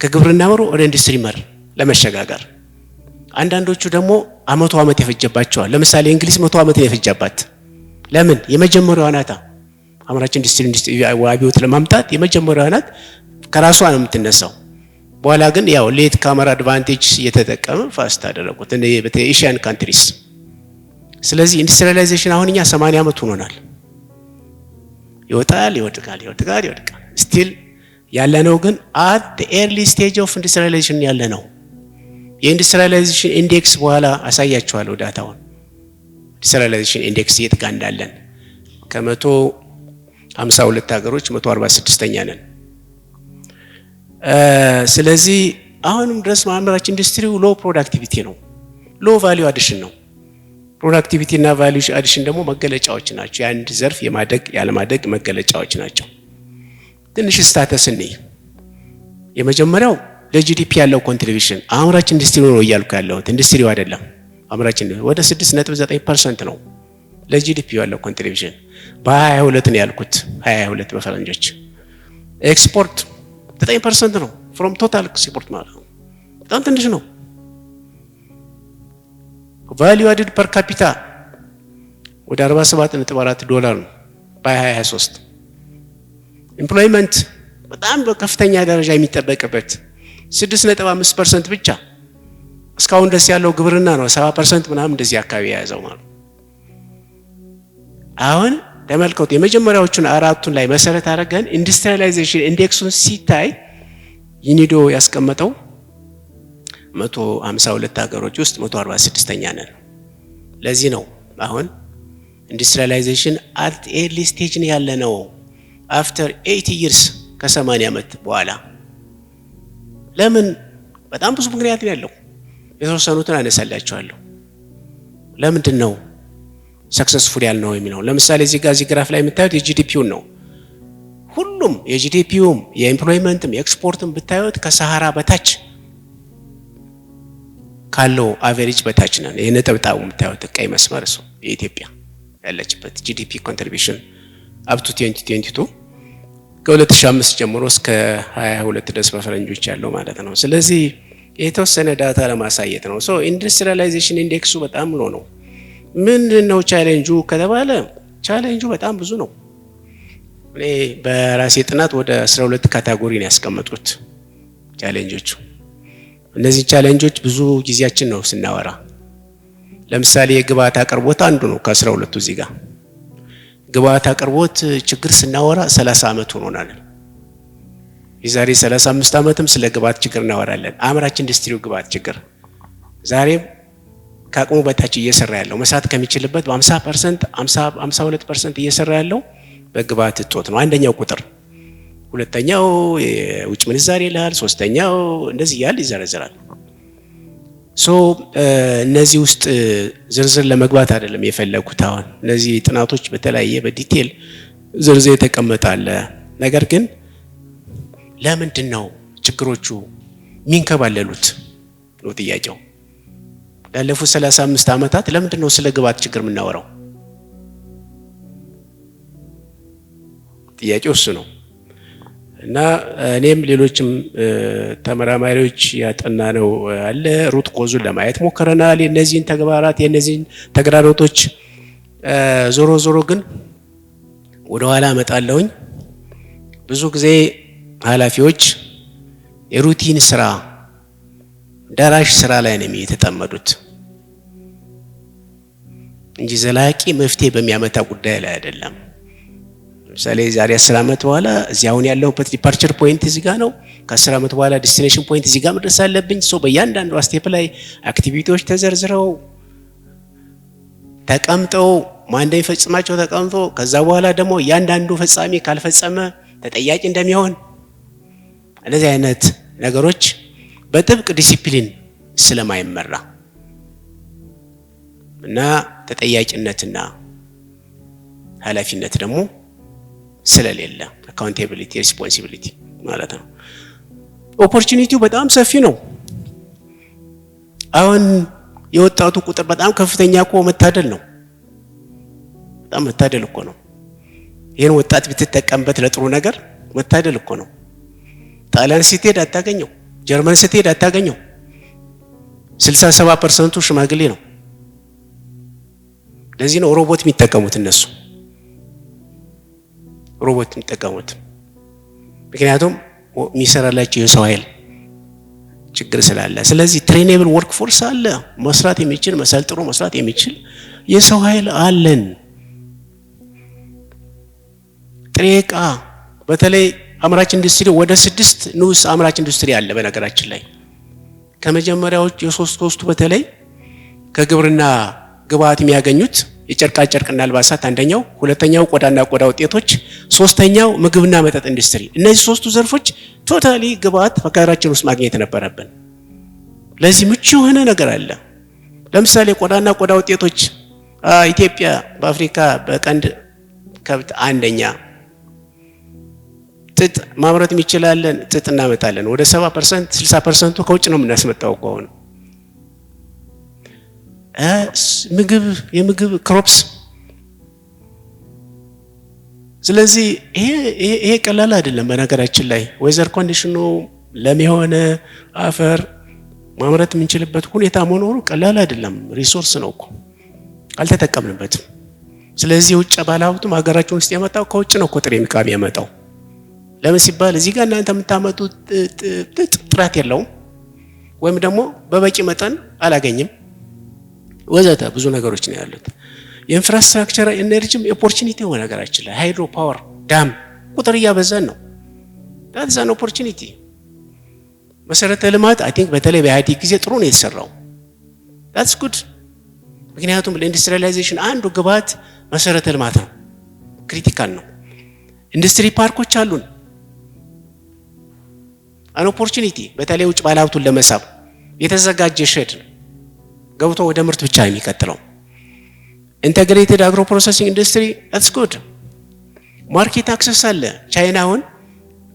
ከግብርና መር ወደ ኢንዱስትሪ መር ለመሸጋገር። አንዳንዶቹ ደግሞ 100 ዓመት የፈጀባቸዋል። ለምሳሌ እንግሊዝ 100 ዓመት የፈጀባት ለምን? የመጀመሪያዋ ናት አምራች ኢንዱስትሪ አብዮት ለማምጣት የመጀመሪያዋ ናት። ከራሷ ነው የምትነሳው። በኋላ ግን ያው ሌት ካመር አድቫንቴጅ እየተጠቀመ ፋስት አደረጉት እንደ በኤሽያን ካንትሪስ። ስለዚህ ኢንዱስትሪያላይዜሽን አሁን እኛ 80 ዓመት ሆኖናል። ይወጣል ይወድቃል ይወድቃል ይወድቃል። ስቲል ያለነው ግን አት ዘ ኤርሊ ስቴጅ ኦፍ ኢንዱስትሪያላይዜሽን ያለነው። የኢንዱስትሪያላይዜሽን ኢንዴክስ በኋላ አሳያችኋለሁ ዳታውን። ኢንዱስትሪያላይዜሽን ኢንዴክስ የት ጋር እንዳለን ከ152 ሀገሮች 146ኛ ነን። ስለዚህ አሁንም ድረስ ማምራች ኢንዱስትሪው ሎ ፕሮዳክቲቪቲ ነው፣ ሎ ቫልዩ አዲሽን ነው። ፕሮዳክቲቪቲ እና ቫልዩ አዲሽን ደግሞ መገለጫዎች ናቸው፣ የአንድ ዘርፍ የማደግ ያለማደግ መገለጫዎች ናቸው። ትንሽ ስታተስ እንይ። የመጀመሪያው ለጂዲፒ ያለው ኮንትሪቢዩሽን አምራች ኢንዱስትሪ ነው እያልኩ ያለሁት ኢንዱስትሪው አይደለም። አምራች ኢንዱስትሪ ወደ 6.9% ነው ለጂዲፒ ያለው ኮንትሪቢዩሽን። በ22 ነው ያልኩት፣ 22 በፈረንጆች። ኤክስፖርት 9% ነው ፍሮም ቶታል ኤክስፖርት ማለት ነው፣ በጣም ትንሽ ነው። ቫልዩ አድድ ፐር ካፒታ ወደ $47.4 ነው በ2023። ኤምፕሎይመንት በጣም በከፍተኛ ደረጃ የሚጠበቅበት 6.5% ብቻ። እስካሁን ደስ ያለው ግብርና ነው 70% ምናምን እንደዚህ አካባቢ የያዘው ማለት። አሁን ተመልከቱ የመጀመሪያዎቹን አራቱን ላይ መሰረት አድርገን ኢንዱስትሪያላይዜሽን ኢንዴክሱን ሲታይ ዩኒዶ ያስቀመጠው 152 ሀገሮች ውስጥ 146ኛ ነን። ለዚህ ነው አሁን ኢንዱስትሪያላይዜሽን አት ኤርሊ ስቴጅ ነው ያለነው። አፍተር 80 ይርስ ከ80 ዓመት በኋላ ለምን? በጣም ብዙ ምክንያት ነው ያለው። የተወሰኑትን አነሳላችኋለሁ። ለምንድን ነው ሰክሰስፉል ያልነው የሚለው? ለምሳሌ እዚህ ግራፍ ላይ የምታዩት የጂዲፒውን ነው። ሁሉም የጂዲፒውም የኤምፕሎይመንትም የኤክስፖርትም ብታዩት ከሰሃራ በታች ካለው አቨሬጅ በታች ነን። ይሄ ነጥብጣቡ የምታዩት ቀይ መስመር እሱ የኢትዮጵያ ያለችበት ጂዲፒ ኮንትሪቢዩሽን አፕ ቱ 2022 ከ2005 ጀምሮ እስከ 22 ድረስ በፈረንጆች ያለው ማለት ነው። ስለዚህ የተወሰነ ዳታ ለማሳየት ነው። ሶ ኢንዱስትሪያላይዜሽን ኢንዴክሱ በጣም ሎ ነው። ምንድን ነው ቻሌንጁ ከተባለ ቻሌንጁ በጣም ብዙ ነው። እኔ በራሴ ጥናት ወደ 12 ካቴጎሪ ነው ያስቀመጥኩት ቻሌንጆቹ። እነዚህ ቻሌንጆች ብዙ ጊዜያችን ነው ስናወራ። ለምሳሌ የግብአት አቅርቦት አንዱ ነው ከ12ቱ። እዚህ ጋር ግብአት አቅርቦት ችግር ስናወራ 30 ዓመት ሆኖናል። የዛሬ 35 ዓመትም ስለ ግብአት ችግር እናወራለን። አምራች ኢንዱስትሪው ግብአት ችግር ዛሬም ከአቅሙ በታች እየሰራ ያለው መስራት ከሚችልበት በ50% 52% እየሰራ ያለው በግብአት እጦት ነው። አንደኛው ቁጥር፣ ሁለተኛው የውጭ ምንዛሬ ይላል፣ ሶስተኛው እንደዚህ ያለ ይዘረዘራል። ሶ እነዚህ ውስጥ ዝርዝር ለመግባት አይደለም የፈለጉት። አሁን እነዚህ ጥናቶች በተለያየ በዲቴል ዝርዝር የተቀመጣለ። ነገር ግን ለምንድን ነው ችግሮቹ የሚንከባለሉት ነው ጥያቄው። ላለፉት 35 ዓመታት ለምንድን ነው ስለ ግብአት ችግር የምናወራው? ጥያቄው እሱ ነው። እና እኔም ሌሎችም ተመራማሪዎች ያጠና ነው አለ ሩት ኮዙን ለማየት ሞክረናል። የነዚህን ተግባራት የነዚህን ተግዳሮቶች ዞሮ ዞሮ ግን ወደ ኋላ እመጣለሁኝ። ብዙ ጊዜ ኃላፊዎች የሩቲን ስራ ደራሽ ስራ ላይ ነው የተጠመዱት እንጂ ዘላቂ መፍትሄ በሚያመጣ ጉዳይ ላይ አይደለም። ለምሳሌ ዛሬ 10 ዓመት በኋላ እዚህ አሁን ያለሁበት ዲፓርቸር ፖይንት እዚህ ጋር ነው። ከ10 ዓመት በኋላ ዲስቲኔሽን ፖይንት እዚህ ጋር መድረስ አለብኝ። ሶ በእያንዳንዱ ስቴፕ ላይ አክቲቪቲዎች ተዘርዝረው ተቀምጠው ማን እንደሚፈጽማቸው ተቀምጦ ከዛ በኋላ ደግሞ እያንዳንዱ ፈጻሚ ካልፈጸመ ተጠያቂ እንደሚሆን እንደዚህ አይነት ነገሮች በጥብቅ ዲሲፕሊን ስለማይመራ እና ተጠያቂነትና ኃላፊነት ደግሞ ስለሌለ አካውንታቢሊቲ ሪስፖንሲቢሊቲ ማለት ነው። ኦፖርቹኒቲው በጣም ሰፊ ነው። አሁን የወጣቱ ቁጥር በጣም ከፍተኛ እኮ መታደል ነው። በጣም መታደል እኮ ነው። ይሄን ወጣት ብትጠቀምበት ለጥሩ ነገር መታደል እኮ ነው። ጣሊያን ስትሄድ አታገኘው፣ ጀርመን ስትሄድ አታገኘው። 67% ሽማግሌ ነው። ለዚህ ነው ሮቦት የሚጠቀሙት እነሱ ሮቦት የሚጠቀሙት። ምክንያቱም የሚሰራላቸው የሰው ኃይል ችግር ስላለ፣ ስለዚህ ትሬኔብል ወርክ ፎርስ አለ፣ መስራት የሚችል መሰልጥኖ መስራት የሚችል የሰው ኃይል አለን። ጥሬ ዕቃ በተለይ አምራች ኢንዱስትሪ ወደ 6 ንዑስ አምራች ኢንዱስትሪ አለ። በነገራችን ላይ ከመጀመሪያዎች የሶስቱ በተለይ ከግብርና ግብአት የሚያገኙት የጨርቃ ጨርቅና አልባሳት አንደኛው፣ ሁለተኛው ቆዳና ቆዳ ውጤቶች፣ ሶስተኛው ምግብና መጠጥ ኢንዱስትሪ። እነዚህ ሶስቱ ዘርፎች ቶታሊ ግብአት በሀገራችን ውስጥ ማግኘት ነበረብን። ለዚህ ምቹ የሆነ ነገር አለ። ለምሳሌ ቆዳና ቆዳ ውጤቶች ኢትዮጵያ በአፍሪካ በቀንድ ከብት አንደኛ። ጥጥ ማምረት የሚችላለን፣ ጥጥ እናመጣለን። ወደ 70% 60% ከውጭ ነው የምናስመጣው ከሆነ የምግብ ክሮፕስ። ስለዚህ ይሄ ቀላል አይደለም። በነገራችን ላይ ዌዘር ኮንዲሽኑ ለም የሆነ አፈር ማምረት የምንችልበት ሁኔታ መኖሩ ቀላል አይደለም። ሪሶርስ ነው እኮ አልተጠቀምንበትም። ስለዚህ የውጭ ባለሀብቱም ሀገራችን ውስጥ የመጣው ከውጭ ነው እኮ ጥሬ ዕቃ የሚያመጣው። ለምን ሲባል እዚህ ጋር እናንተ የምታመጡት ጥራት የለውም ወይም ደግሞ በበቂ መጠን አላገኝም ወዘተ ብዙ ነገሮች ነው ያሉት። የኢንፍራስትራክቸር ኤነርጂም ኦፖርቹኒቲ ነው ነገራችን ላይ። ሃይድሮ ፓወር ዳም ቁጥር እያበዛን ነው። that's an opportunity። መሰረተ ልማት አይ ቲንክ በተለይ በኢህአዴግ ጊዜ ጥሩ ነው የተሰራው። that's good። ምክንያቱም ለኢንዱስትሪያላይዜሽን አንዱ ግብዓት መሰረተ ልማት ነው፣ ክሪቲካል ነው። ኢንዱስትሪ ፓርኮች አሉን። an opportunity በተለይ ውጭ ባለሀብቱን ለመሳብ የተዘጋጀ ሼድ ገብቶ ወደ ምርት ብቻ የሚቀጥለው። ኢንተግሬትድ አግሮ ፕሮሰሲንግ ኢንዱስትሪ that's good። ማርኬት አክሰስ አለ። ቻይናውን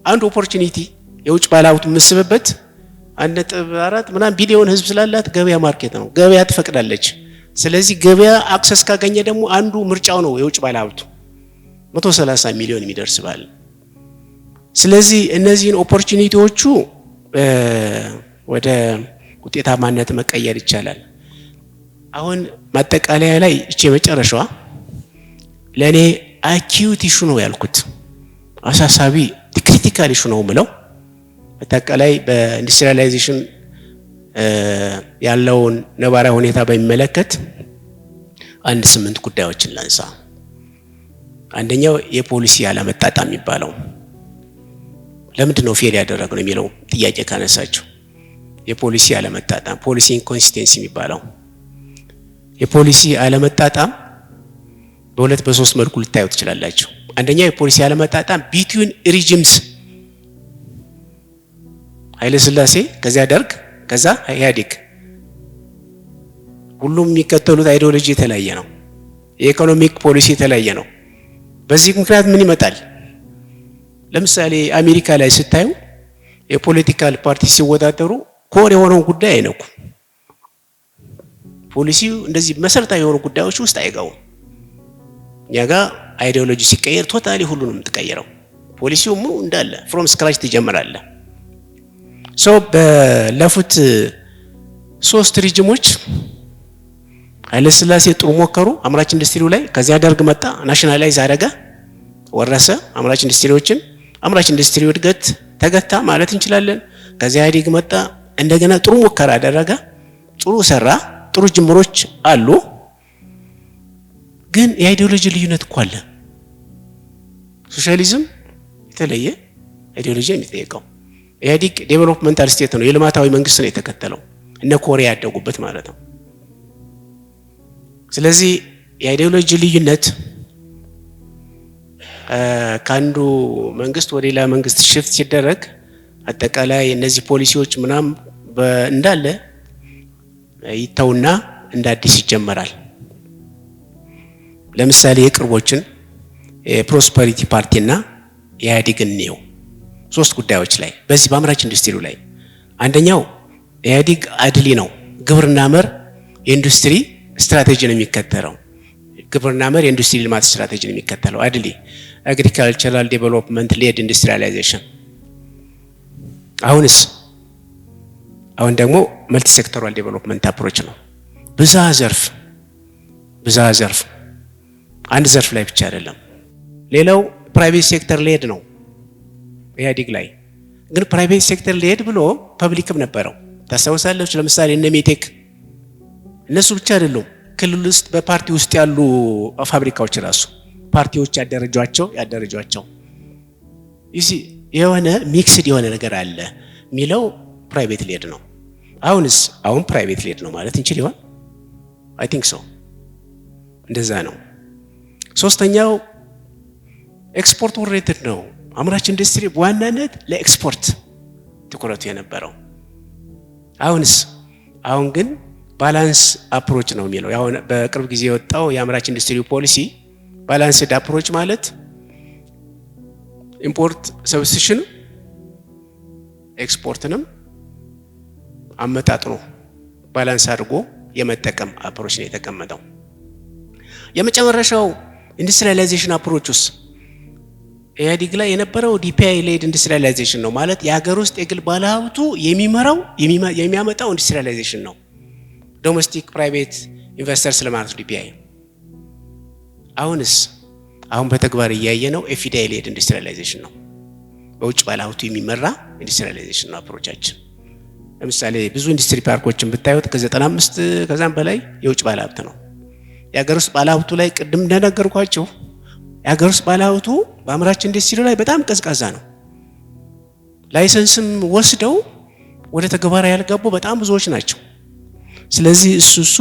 አንድ ኦፖርቹኒቲ የውጭ ባለሀብቱ መስበበት 1.4 ምናምን ቢሊዮን ህዝብ ስላላት ገበያ ማርኬት ነው፣ ገበያ ትፈቅዳለች። ስለዚህ ገበያ አክሰስ ካገኘ ደግሞ አንዱ ምርጫው ነው የውጭ ባለሀብቱ 130 ሚሊዮን የሚደርስ ባለ። ስለዚህ እነዚህን ኦፖርቹኒቲዎቹ ወደ ውጤታማነት መቀየር ይቻላል። አሁን ማጠቃለያ ላይ እቺ መጨረሻዋ ለኔ አኪዩት ኢሹ ነው ያልኩት፣ አሳሳቢ ክሪቲካል ኢሹ ነው ምለው። በአጠቃላይ በኢንዱስትሪያላይዜሽን ያለውን ነባራዊ ሁኔታ በሚመለከት 8 ጉዳዮችን ላንሳ። አንደኛው የፖሊሲ ያለመጣጣም የሚባለው ለምንድን ነው ፌል ያደረገው የሚለው ጥያቄ ካነሳችሁ፣ የፖሊሲ ያለመጣጣም ፖሊሲ ኢንኮንሲስተንሲ የሚባለው የፖሊሲ አለመጣጣም በሁለት በሶስት መልኩ ልታዩት ትችላላችሁ። አንደኛው የፖሊሲ አለመጣጣም ቢትዊን ሪጂምስ፣ ኃይለ ሥላሴ ከዚያ ደርግ ከዛ ኢህአዴግ፣ ሁሉም የሚከተሉት አይዲዮሎጂ የተለያየ ነው። የኢኮኖሚክ ፖሊሲ የተለያየ ነው። በዚህ ምክንያት ምን ይመጣል? ለምሳሌ አሜሪካ ላይ ስታዩ የፖለቲካል ፓርቲ ሲወዳደሩ ኮር የሆነውን ጉዳይ አይነኩ። ፖሊሲው እንደዚህ መሰረታዊ የሆኑ ጉዳዮች ውስጥ አይገቡም። እኛ ጋር አይዲዮሎጂ ሲቀየር ቶታሊ ሁሉንም ተቀየረው። ፖሊሲው ሙሉ እንዳለ ፍሮም ስክራች ትጀምራለህ። በለፉት 3 ሪጅሞች ኃይለ ሥላሴ ጥሩ ሞከሩ አምራች ኢንዱስትሪው ላይ። ከዚያ ደርግ መጣ፣ ናሽናላይዝ አደረገ፣ ወረሰ አምራች ኢንዱስትሪዎችን። አምራች ኢንዱስትሪው እድገት ተገታ ማለት እንችላለን። ከዚያ ኢህአዴግ መጣ፣ እንደገና ጥሩ ሙከራ አደረገ፣ ጥሩ ሰራ፣ ጥሩ ጅምሮች አሉ። ግን የአይዲዮሎጂ ልዩነት እኮ አለ። ሶሻሊዝም የተለየ አይዲዮሎጂ የሚጠይቀው፣ ኢህአዴግ ዴቨሎፕመንታል ስቴት ነው፣ የልማታዊ መንግስት ነው የተከተለው፣ እነ ኮሪያ ያደጉበት ማለት ነው። ስለዚህ የአይዲዮሎጂ ልዩነት ከአንዱ መንግስት ወደ ሌላ መንግስት ሽፍት ሲደረግ አጠቃላይ እነዚህ ፖሊሲዎች ምናም እንዳለ ይተውና እንደ አዲስ ይጀመራል። ለምሳሌ የቅርቦችን የፕሮስፐሪቲ ፓርቲና የኢህአዴግን ነው 3 ጉዳዮች ላይ በዚህ በአምራች ኢንዱስትሪው ላይ። አንደኛው ኢህአዴግ አድሊ ነው፣ ግብርና መር የኢንዱስትሪ ስትራቴጂ ነው የሚከተለው። ግብርና መር የኢንዱስትሪ ልማት ስትራቴጂ ነው የሚከተለው። አድሊ አግሪካልቸራል ዴቨሎፕመንት ሌድ ኢንዱስትሪያላይዜሽን። አሁን ደግሞ መልቲ ሴክተራል ዴቨሎፕመንት አፕሮች ነው። ብዝሃ ዘርፍ አንድ ዘርፍ ላይ ብቻ አይደለም። ሌላው ፕራይቬት ሴክተር ሌድ ነው ኢህአዴግ ላይ። ግን ፕራይቬት ሴክተር ሌድ ብሎ ፐብሊክም ነበረው። ታስታውሳለች። ለምሳሌ እነ ሜቴክ እነሱ ብቻ አይደሉም፣ ክልል ውስጥ በፓርቲ ውስጥ ያሉ ፋብሪካዎች ራሱ ፓርቲዎች ያደረጇቸው የሆነ ሚክስድ የሆነ ነገር አለ የሚለው ፕራይቬት ሌድ ነው። አሁን ፕራይቬት ሌድ ነው ማለት እንችል ይሆን? አይ ቲንክ ሶ እንደዛ ነው። ሶስተኛው ኤክስፖርት ኦሪየንትድ ነው። አምራች ኢንዱስትሪ በዋናነት ለኤክስፖርት ትኩረቱ የነበረው። አሁን ግን ባላንስ አፕሮች ነው የሚለው። ያው በቅርብ ጊዜ የወጣው የአምራች ኢንዱስትሪ ፖሊሲ ባላንስድ አፕሮች ማለት ኢምፖርት ሰብስቲሽን ኤክስፖርትንም አመጣጥኖ ባላንስ አድርጎ የመጠቀም አፕሮች ነው የተቀመጠው። የመጨረሻው ኢንዱስትሪያላይዜሽን አፕሮችስ ኢህአዴግ ላይ የነበረው ዲፒአይ ሌድ ኢንዱስትሪያላይዜሽን ነው ማለት የሀገር ውስጥ የግል ባለሀብቱ የሚያመጣው ኢንዱስትሪያላይዜሽን ነው። ዶሜስቲክ ፕራይቬት ኢንቨስተርስ ለማለት ዲፒአይ። አሁን በተግባር እያየ ነው ኤፍዲአይ ሌድ ኢንዱስትሪያላይዜሽን ነው። በውጭ ባለሀብቱ የሚመራ ኢንዱስትሪያላይዜሽን ነው አፕሮቻችን። ለምሳሌ ብዙ ኢንዱስትሪ ፓርኮችን ብታዩት ከ95 ከዛም በላይ የውጭ ባለሀብት ነው። የሀገር ውስጥ ባለሀብቱ ላይ ቅድም እንደነገርኳቸው የሀገር ውስጥ ባለሀብቱ በአምራች ኢንዱስትሪ ላይ በጣም ቀዝቃዛ ነው። ላይሰንስም ወስደው ወደ ተግባር ያልገቡ በጣም ብዙዎች ናቸው። ስለዚህ እሱ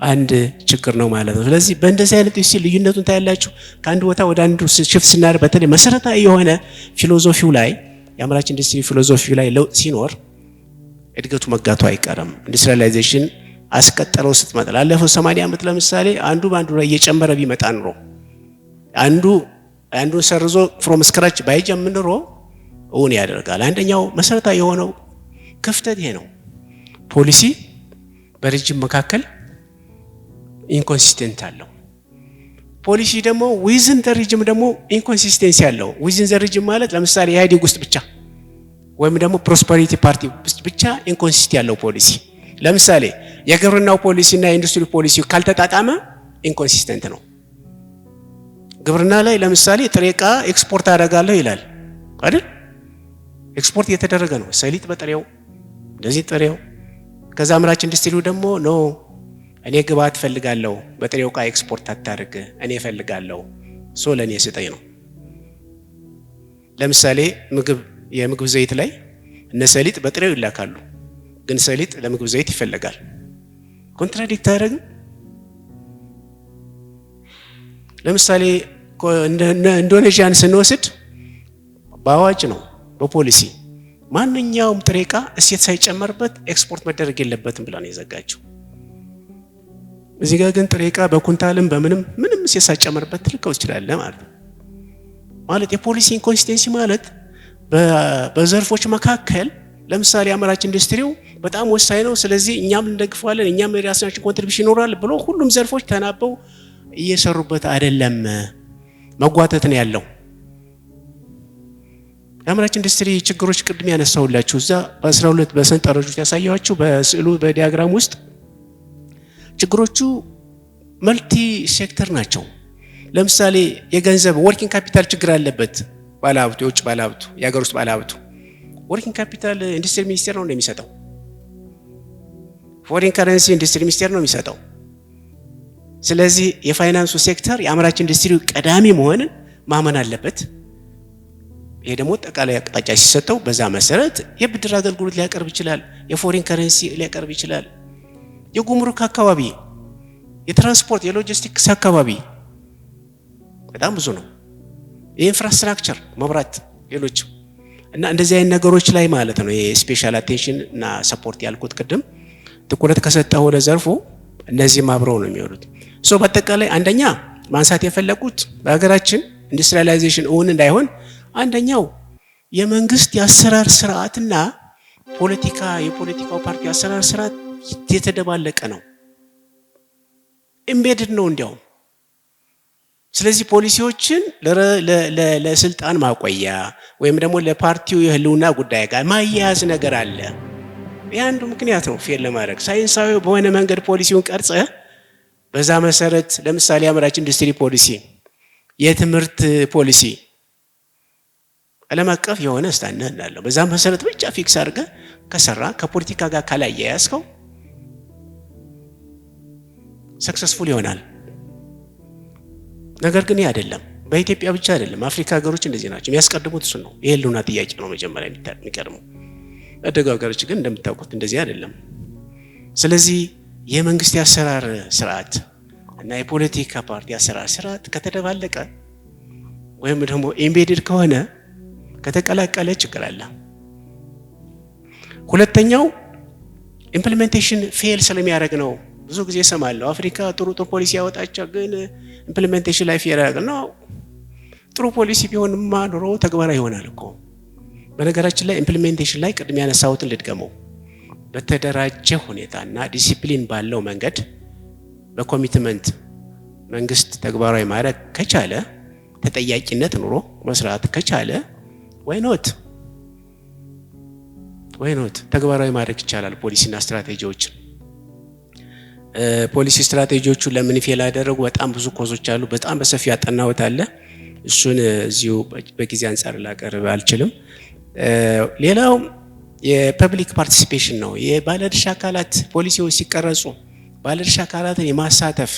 አንድ ችግር ነው ማለት ነው። ስለዚህ በእንደዚህ አይነት ልዩነቱን ታያላችሁ። ከአንድ ቦታ ወደ አንዱ ሽፍት ስናደርግ በተለይ መሰረታዊ የሆነ ፊሎዞፊው ላይ የአምራች ኢንዱስትሪ ፊሎዞፊው ላይ ለውጥ ሲኖር እድገቱ መጋቱ አይቀርም። ኢንዱስትሪያላይዜሽን አስቀጠለው ስትመጣ ላለፈው 80 ዓመት ለምሳሌ አንዱ በአንዱ ላይ እየጨመረ ቢመጣ ኑሮ አንዱን ሰርዞ ፍሮም ስክራች ባይጀምር ኑሮ እውን ያደርጋል። አንደኛው መሰረታዊ የሆነው ክፍተት ይሄ ነው። ፖሊሲ በረጅም መካከል ኢንኮንሲስተንት አለው። ፖሊሲ ደግሞ ዊዝን ዘ ሪጅም ደግሞ ኢንኮንሲስተንሲ አለው። ዊዝን ዘ ሪጅም ማለት ለምሳሌ ኢህአዴግ ውስጥ ብቻ ወይም ደግሞ ፕሮስፐሪቲ ፓርቲ ውስጥ ብቻ ኢንኮንሲስት ያለው ፖሊሲ። ለምሳሌ የግብርናው ፖሊሲና የኢንዱስትሪ ፖሊሲ ካልተጣጣመ ኢንኮንሲስተንት ነው። ግብርና ላይ ለምሳሌ ጥሬ ዕቃ ኤክስፖርት አደርጋለሁ ይላል አይደል? ኤክስፖርት እየተደረገ ነው። ሰሊጥ በጥሬው እንደዚህ ጥሬው። ከዛ አምራች ኢንዱስትሪው ደግሞ ኖ እኔ ግብአት ፈልጋለሁ፣ በጥሬው ዕቃ ኤክስፖርት አታርግ፣ እኔ ፈልጋለሁ፣ ለኔ ስጠኝ ነው። ለምሳሌ የምግብ ዘይት ላይ እነ ሰሊጥ በጥሬው ይላካሉ፣ ግን ሰሊጥ ለምግብ ዘይት ይፈልጋል። ኮንትራዲክት አያደርግም? ለምሳሌ ኢንዶኔዥያን ስንወስድ በአዋጅ ነው በፖሊሲ ማንኛውም ጥሬ ዕቃ እሴት ሳይጨመርበት ኤክስፖርት መደረግ የለበትም ብላ ነው የዘጋቸው። እዚህ ጋር ግን ጥሬ ዕቃ በኩንታልም ምንም እሴት ሳይጨመርበት ትልከው ይችላል ማለት የፖሊሲ ኢንኮንሲስተንሲ ማለት በዘርፎች መካከል ለምሳሌ አምራች ኢንዱስትሪው በጣም ወሳኝ ነው፣ ስለዚህ እኛም እንደግፋለን፣ እኛም የራሳችን ኮንትሪቢዩሽን ይኖራል ብሎ ሁሉም ዘርፎች ተናበው እየሰሩበት አይደለም። መጓተት ነው ያለው። የአምራች ኢንዱስትሪ ችግሮች ቅድም ያነሳሁላችሁ እዛ በ12 በሰንጠረዡ ያሳያችሁ በስዕሉ በዲያግራም ውስጥ ችግሮቹ መልቲ ሴክተር ናቸው። ለምሳሌ የገንዘብ ወርኪንግ ካፒታል ችግር አለበት ባለሀብቱ፣ የውጭ ባለሀብቱ፣ የሀገር ውስጥ ባለሀብቱ። ወርኪንግ ካፒታል ኢንዱስትሪ ሚኒስቴር ነው እንደሚሰጠው፣ ፎሬን ከረንሲ ኢንዱስትሪ ሚኒስቴር ነው የሚሰጠው። ስለዚህ የፋይናንሱ ሴክተር የአምራች ኢንዱስትሪው ቀዳሚ መሆንን ማመን አለበት። ይሄ ደግሞ ጠቃላይ አቅጣጫ ሲሰጠው በዛ መሰረት የብድር አገልግሎት ሊያቀርብ ይችላል፣ የፎሬን ከረንሲ ሊያቀርብ ይችላል። የጉምሩክ አካባቢ፣ የትራንስፖርት የሎጂስቲክስ አካባቢ በጣም ብዙ ነው። የኢንፍራስትራክቸር መብራት፣ ሌሎች እና እንደዚህ አይነት ነገሮች ላይ ማለት ነው የስፔሻል አቴንሽን እና ሰፖርት ያልኩት ቅድም ትኩረት ከሰጠው ወደ ዘርፉ እነዚህም አብረው ነው የሚወሉት። በአጠቃላይ አንደኛ ማንሳት የፈለኩት በሀገራችን ኢንዱስትሪያላይዜሽን እውን እንዳይሆን አንደኛው የመንግስት የአሰራር ስርዓትና የፖለቲካው ፓርቲ አሰራር ስርዓት የተደባለቀ ነው፣ ኢምቤድድ ነው እንዲያውም። ስለዚህ ፖሊሲዎችን ለስልጣን ማቆያ ወይም ደግሞ ለፓርቲው የህልውና ጉዳይ ጋር ማያያዝ ነገር አለ። ይህ አንዱ ምክንያት ነው ፌል ለማድረግ። ሳይንሳዊ በሆነ መንገድ ፖሊሲውን ቀርጸ በዛ መሰረት ለምሳሌ አምራች ኢንዱስትሪ ፖሊሲ፣ የትምህርት ፖሊሲ ዓለም አቀፍ የሆነ ስታንዳርድ አለው። በዛ መሰረት ብቻ ፊክስ አድርገ ከሰራ ከፖለቲካ ጋር ካላያያዝከው ሰክሰስፉል ይሆናል። ነገር ግን ይህ አይደለም። በኢትዮጵያ ብቻ አይደለም፣ አፍሪካ ሀገሮች እንደዚህ ናቸው። የሚያስቀድሙት እሱ ነው። የህልውና ጥያቄ ነው መጀመሪያ የሚቀድመው። ያደጉ ሀገሮች ግን እንደምታውቁት እንደዚህ አይደለም። ስለዚህ የመንግስት የአሰራር ስርዓት እና የፖለቲካ ፓርቲ አሰራር ስርዓት ከተደባለቀ ወይም ደግሞ ኤምቤድድ ከሆነ ከተቀላቀለ ችግር አለ። ሁለተኛው ኢምፕሊሜንቴሽን ፌል ስለሚያደርግ ነው። ብዙ ጊዜ እሰማለሁ አፍሪካ ጥሩ ፖሊሲ ያወጣቸው ግን ኢምፕሊሜንቴሽን ላይ ፌል ያደርግ ነው። ጥሩ ፖሊሲ ቢሆንማ ኑሮ ተግባራዊ ይሆናል እኮ። በነገራችን ላይ ኢምፕሊሜንቴሽን ላይ ቅድም ያነሳሁትን ልድገመው። በተደራጀ ሁኔታና ዲሲፕሊን ባለው መንገድ በኮሚትመንት መንግስት ተግባራዊ ማድረግ ከቻለ ተጠያቂነት ኑሮ መስራት ከቻለ ዋይኖት ተግባራዊ ማድረግ ይቻላል። ፖሊሲና ስትራቴጂዎች ፖሊሲ ስትራቴጂዎቹ ለምን ፌል ያደረጉ በጣም ብዙ ኮዞች አሉ። በጣም በሰፊው ያጠናሁት አለ። እሱን እዚሁ በጊዜ አንፃር ላቀርብ አልችልም። ሌላው የፐብሊክ ፓርቲሲፔሽን ነው። የባለድርሻ አካላት ፖሊሲዎች ሲቀረጹ ባለድርሻ አካላትን የማሳተፍ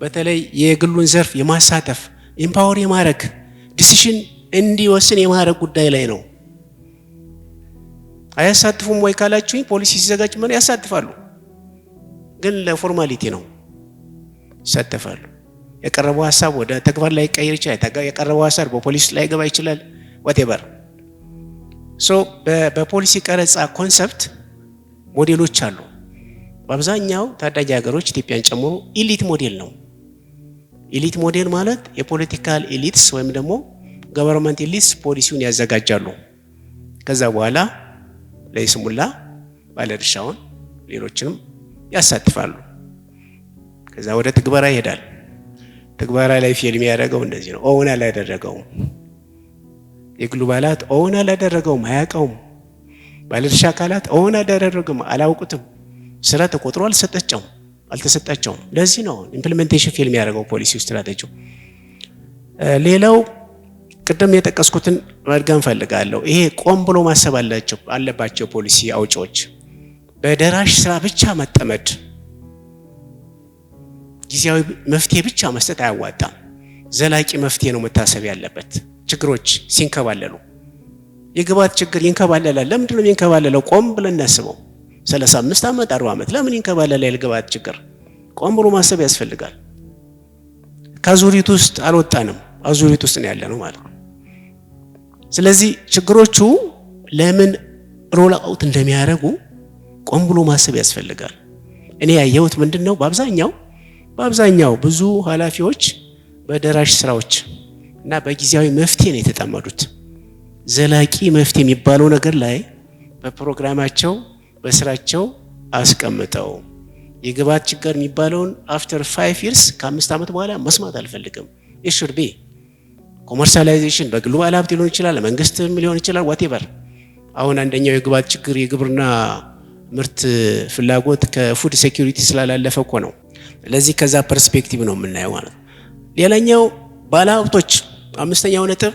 በተለይ የግሉን ዘርፍ የማሳተፍ ኢምፓወር የማድረግ ዲሲሽን እንዲወስን የማድረግ ጉዳይ ላይ ነው። አያሳትፉም ወይ ካላችሁኝ ፖሊሲ ሲዘጋጅ ምን ያሳትፋሉ፣ ግን ለፎርማሊቲ ነው ይሳተፋሉ። የቀረበው ሀሳብ ወደ ተግባር ላይ ይቀየር ይችላል። የቀረበው ሀሳብ በፖሊሲ ላይ ገባ ይችላል። whatever በፖሊሲ ቀረጻ ኮንሰፕት ሞዴሎች አሉ። በአብዛኛው ታዳጊ ሀገሮች ኢትዮጵያን ጨምሮ ኢሊት ሞዴል ነው። ኢሊት ሞዴል ማለት የፖለቲካል ኢሊትስ ወይም ደግሞ ገቨርንመንት ኢሊትስ ፖሊሲውን ያዘጋጃሉ። ከዛ በኋላ ለይስሙላ ባለድርሻውን ሌሎችንም ያሳትፋሉ። ከዛ ወደ ትግበራ ይሄዳል። ትግበራ ላይ ፊልም ያደረገው እንደዚህ ነው። ኦውን አላደረገውም። የግሉ ባላት ኦውን አላደረገውም፣ አያውቀውም። ባለድርሻ አካላት ኦውን አላደረገውም፣ አላውቁትም። ስራ ተቆጥሮ አልተሰጣቸውም። ለዚህ ነው ኢምፕሊሜንቴሽን ፊልም ያደረገው ፖሊሲው ስትራቴጂው። ሌላው ቅድም የጠቀስኩትን መድገም ፈልጋለሁ። ይሄ ቆም ብሎ ማሰብ አለባቸው ፖሊሲ አውጪዎች። በደራሽ ስራ ብቻ መጠመድ ጊዜያዊ መፍትሄ ብቻ መስጠት አያዋጣም። ዘላቂ መፍትሄ ነው መታሰብ ያለበት። ችግሮች ሲንከባለሉ የግብዓት ችግር ይንከባለላል። ለምንድን ነው የሚንከባለለው? ቆም ብለን እናስበው። 35 ዓመት 40 ዓመት ለምን ይንከባለላል የግብዓት ችግር? ቆም ብሎ ማሰብ ያስፈልጋል። ከአዙሪት ውስጥ አልወጣንም፣ አዙሪት ውስጥ ነው ያለነው ማለት ነው። ስለዚህ ችግሮቹ ለምን ሮል አውት እንደሚያደርጉ ቆም ብሎ ማሰብ ያስፈልጋል። እኔ ያየሁት ምንድነው በአብዛኛው ብዙ ኃላፊዎች በደራሽ ስራዎች እና በጊዜያዊ መፍትሄ ነው የተጠመዱት። ዘላቂ መፍትሄ የሚባለው ነገር ላይ በፕሮግራማቸው በስራቸው አስቀምጠው የግብዓት ችግር የሚባለውን አፍተር 5 years ከ5 ዓመት በኋላ መስማት አልፈልግም። it should be ኮመርሻላይዜሽን በግሉ ባለሀብት ሊሆን ይችላል፣ መንግስትም ሊሆን ይችላል፣ whatever። አሁን አንደኛው የግብዓት ችግር የግብርና ምርት ፍላጎት ከፉድ ሴኩሪቲ ስላላለፈ እኮ ነው። ስለዚህ ከዛ ፐርስፔክቲቭ ነው የምናየው ማለት ነው። ሌላኛው ባለሀብቶች፣ አምስተኛው ነጥብ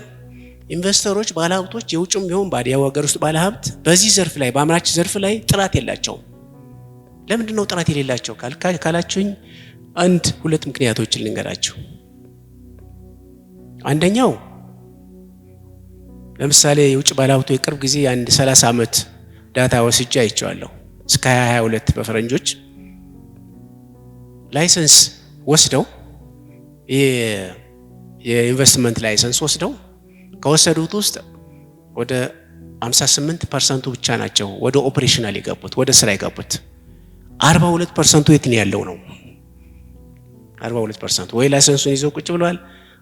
ኢንቨስተሮች፣ ባለሀብቶች የውጭም ቢሆን ባዲያው ሀገር ውስጥ ባለሀብት በዚህ ዘርፍ ላይ በአምራች ዘርፍ ላይ ጥራት የላቸውም። ለምንድን ነው ጥራት የሌላቸው ካላችሁኝ አንድ ሁለት ምክንያቶችን ልንገራችሁ። አንደኛው ለምሳሌ የውጭ ባለሀብቱ የቅርብ ጊዜ አንድ 30 ዓመት ዳታ ወስጄ አይቼዋለሁ። እስከ 2022 በፈረንጆች ላይሰንስ ወስደው የኢንቨስትመንት ላይሰንስ ወስደው ከወሰዱት ውስጥ ወደ 58% ብቻ ናቸው ወደ ኦፕሬሽናል የገቡት፣ ወደ ስራ የገቡት። 42% የት ነው ያለው ነው? 42% ወይ ላይሰንሱን ይዘው ቁጭ ብለዋል፣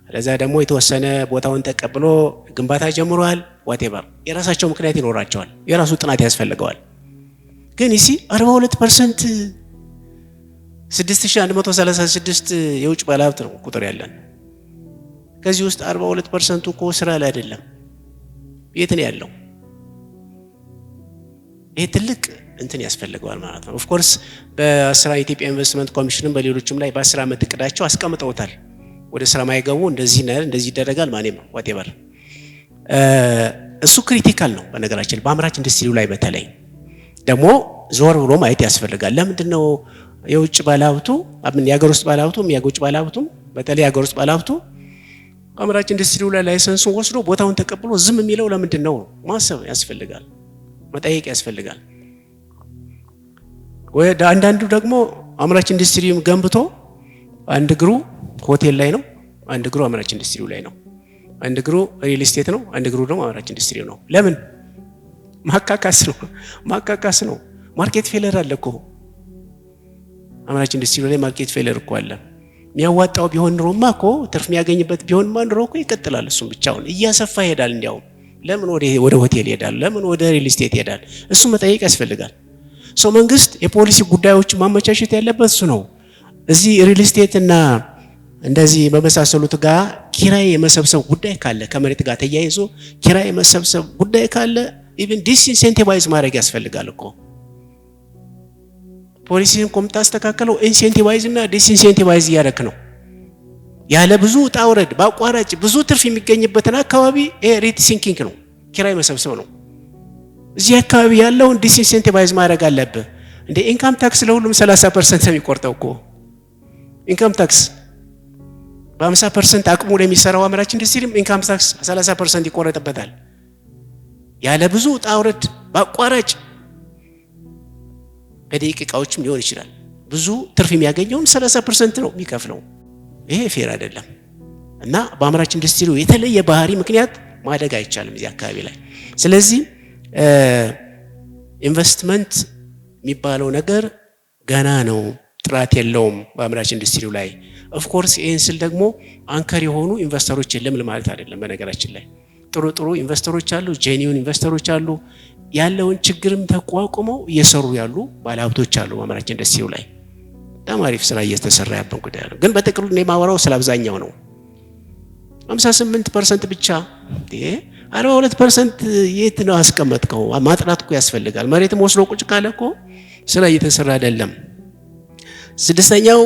ለዛ ደግሞ የተወሰነ ቦታውን ተቀብሎ ግንባታ ጀምረዋል። whatever የራሳቸው ምክንያት ይኖራቸዋል፣ የራሱ ጥናት ያስፈልገዋል። ግን እሺ 42% 6136 የውጭ ባለሀብት ነው ቁጥር ያለን። ከዚህ ውስጥ 42% እኮ ስራ ላይ አይደለም። የት ነው ያለው? ይሄ ትልቅ እንትን ያስፈልገዋል ማለት ነው። ኦፍ ኮርስ በስራ ኢትዮጵያ ኢንቨስትመንት ኮሚሽንም በሌሎችም ላይ በ10 ዓመት እቅዳቸው አስቀምጠውታል። ወደ ስራ ማይገቡ እንደዚህ ይደረጋል ማለት ነው whatever። እሱ ክሪቲካል ነው በነገራችን በአምራች ኢንዱስትሪው ላይ በተለይ ደግሞ ዞር ብሎ ማየት ያስፈልጋል። ለምንድነው የውጭ ባለሀብቱ የሀገር ውስጥ ባለሀብቱ የውጭ ባለሀብቱም በተለይ የሀገር ውስጥ ባለሀብቱ አምራች ኢንዱስትሪው ላይ ላይሰንሱን ወስዶ ቦታውን ተቀብሎ ዝም የሚለው ለምንድነው? ማሰብ ያስፈልጋል፣ መጠየቅ ያስፈልጋል። ወደ አንዳንዱ ደግሞ አምራች ኢንዱስትሪውን ገንብቶ አንድ እግሩ ሆቴል ላይ ነው፣ አንድ እግሩ አምራች ኢንዱስትሪው ላይ ነው፣ አንድ እግሩ ሪል ስቴት ነው፣ አንድ እግሩ ደግሞ አምራች ኢንዱስትሪው ነው። ለምን? ማካካስ ነው። ማርኬት ፌለር አለ እኮ አምራች ኢንዱስትሪው ላይ ማርኬት ፌለር እኮ አለ። የሚያዋጣው ቢሆን ኖሮማ እኮ ትርፍ የሚያገኝበት ቢሆን ኖሮ እኮ ይቀጥላል። እሱም ብቻውን እያሰፋ ይሄዳል። እንዲያውም ለምን ወደ ሆቴል ይሄዳል? ለምን ወደ ሪል ስቴት ይሄዳል? እሱ መጠየቅ ያስፈልጋል። ሰው መንግስት የፖሊሲ ጉዳዮች ማመቻቸት ያለበት እሱ ነው። እዚህ ሪል ስቴት እና እንደዚህ በመሳሰሉት ጋር ኪራይ የመሰብሰብ ጉዳይ ካለ ከመሬት ጋር ተያይዞ ኪራይ የመሰብሰብ ጉዳይ ካለ ኢቭን ዲስኢንሴንቲቫይዝ ማድረግ ያስፈልጋል እኮ ፖሊሲን ቆምጣ አስተካከለው ኢንሴንቲቫይዝ እና ዲስኢንሴንቲቫይዝ እያደረክ ነው። ያለ ብዙ ውጣ ውረድ በአቋራጭ ብዙ ትርፍ የሚገኝበትን አካባቢ ሬት ሲንኪንግ ነው፣ ኪራይ መሰብሰብ ነው። እዚህ አካባቢ ያለውን ዲስኢንሴንቲቫይዝ ማድረግ አለብህ። እንደ ኢንካም ታክስ ለሁሉም 30% ነው የሚቆርጠው እኮ ኢንካም ታክስ በ50% አቅሙ ለሚሰራው አምራች ኢንዱስትሪም ኢንካም ታክስ 30% ይቆረጥበታል። ያለ ብዙ ውጣ ውረድ በአቋራጭ በደቂቃዎችም ሊሆን ይችላል ብዙ ትርፍ የሚያገኘውን 30% ነው የሚከፍለው። ይሄ ፌር አይደለም እና በአምራች ኢንዱስትሪው የተለየ ባህሪ ምክንያት ማደግ አይቻልም እዚህ አካባቢ ላይ። ስለዚህ ኢንቨስትመንት የሚባለው ነገር ገና ነው፣ ጥራት የለውም በአምራች ኢንዱስትሪው ላይ። ኦፍ ኮርስ ይሄን ስል ደግሞ አንከር የሆኑ ኢንቨስተሮች የለም ማለት አይደለም። በነገራችን ላይ ጥሩ ኢንቨስተሮች አሉ፣ ጄኒውን ኢንቨስተሮች አሉ፣ ያለውን ችግርም ተቋቁመው እየሰሩ ያሉ ባለሀብቶች አሉ በአምራች ኢንዱስትሪው ላይ። በጣም አሪፍ ስራ እየተሰራ ያለው ጉዳይ ነው። ግን በጥቅሉ እኔ የማወራው ስለ አብዛኛው ነው። 58% ብቻ 42% የት ነው አስቀመጥከው? ማጥራት እኮ ያስፈልጋል። መሬትም ወስዶ ቁጭ ካለ እኮ ስራ እየተሰራ አይደለም። ስድስተኛው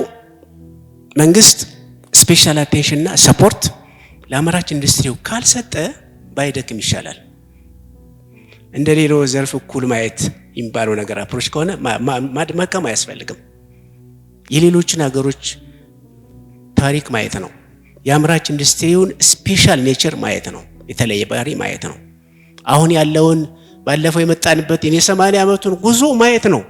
መንግስት ስፔሻል አቴንሽን እና ሰፖርት ለአምራች ኢንዱስትሪው ካልሰጠ ባይደክም ይሻላል። እንደ ሌላው ዘርፍ እኩል ማየት የሚባለው ነገር አፕሮች ከሆነ ማድመቅም አያስፈልግም። የሌሎችን ሀገሮች ታሪክ ማየት ነው። የአምራች ኢንዱስትሪውን ስፔሻል ኔቸር ማየት ነው። የተለየ ባህሪ ማየት ነው። አሁን ያለውን ባለፈው የመጣንበት የ80 ዓመቱን ጉዞ ማየት ነው።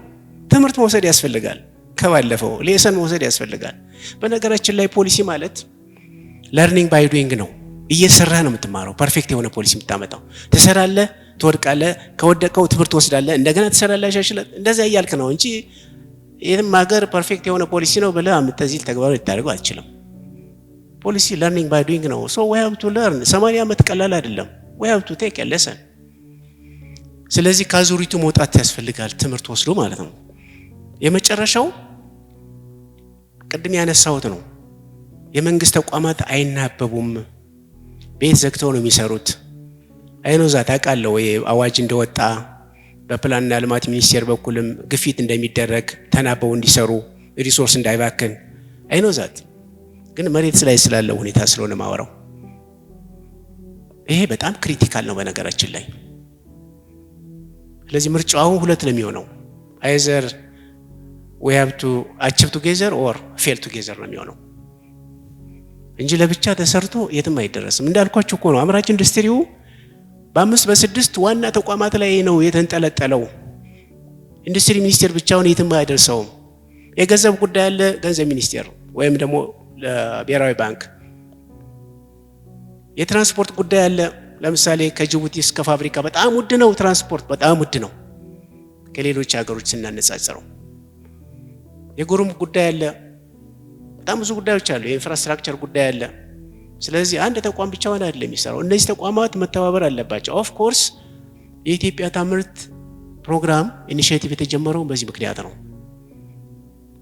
ትምህርት መውሰድ ያስፈልጋል። ከባለፈው ሌሰን መውሰድ ያስፈልጋል። በነገራችን ላይ ፖሊሲ ማለት ለርኒንግ ባይ ዱይንግ ነው። እየሰራህ ነው የምትማረው። ፐርፌክት የሆነ ፖሊሲ የምታመጣው ትሰራለህ፣ ትወድቃለህ፣ ከወደቀው ትምህርት ትወስዳለህ፣ እንደገና ትሰራለህ፣ ያሻሽላል። እንደዚያ እያልክ ነው እንጂ ይህም ሀገር ፐርፌክት የሆነ ፖሊሲ ነው ብለህ አምጥተህ ተግባራዊ ልታደርገው አትችልም። ፖሊሲ ለርኒንግ ባይ ዱይንግ ነው። ሶ we have to learn 80 ዓመት ቀላል አይደለም። we have to take a lesson። ስለዚህ ከአዙሪቱ መውጣት ያስፈልጋል፣ ትምህርት ወስዶ ማለት ነው። የመጨረሻው ቅድም ያነሳሁት ነው። የመንግስት ተቋማት አይናበቡም፣ ቤት ዘግተው ነው የሚሰሩት። አይኖዛ ታውቃለህ ወይ? አዋጅ እንደወጣ በፕላንና ልማት ሚኒስቴር በኩልም ግፊት እንደሚደረግ ተናበው እንዲሰሩ ሪሶርስ እንዳይባክን አይኖዛት። ግን መሬት ላይ ስላለው ሁኔታ ስለሆነ ማወራው ይሄ በጣም ክሪቲካል ነው በነገራችን ላይ። ስለዚህ ምርጫው ሁለት ነው የሚሆነው፣ አይዘር we have to achieve together or fail together ነው የሚሆነው እንጂ ለብቻ ተሰርቶ የትም አይደረስም። እንዳልኳችሁ እኮ ነው አምራች ኢንዱስትሪው በ5 በ6 ዋና ተቋማት ላይ ነው የተንጠለጠለው። ኢንዱስትሪ ሚኒስቴር ብቻውን የትም አይደርሰውም። የገንዘብ ጉዳይ አለ፣ ገንዘብ ሚኒስቴር ወይም ደግሞ ለብሔራዊ ባንክ። የትራንስፖርት ጉዳይ አለ። ለምሳሌ ከጅቡቲ እስከ ፋብሪካ በጣም ውድ ነው ትራንስፖርት፣ በጣም ውድ ነው ከሌሎች ሀገሮች ስናነጻጽረው። የጉምሩክ ጉዳይ አለ። በጣም ብዙ ጉዳዮች አሉ። የኢንፍራስትራክቸር ጉዳይ አለ። ስለዚህ አንድ ተቋም ብቻውን አይደለም የሚሰራው። እነዚህ ተቋማት መተባበር አለባቸው። ኦፍ ኮርስ የኢትዮጵያ ታምርት ፕሮግራም ኢኒሺዬቲቭ የተጀመረው በዚህ ምክንያት ነው።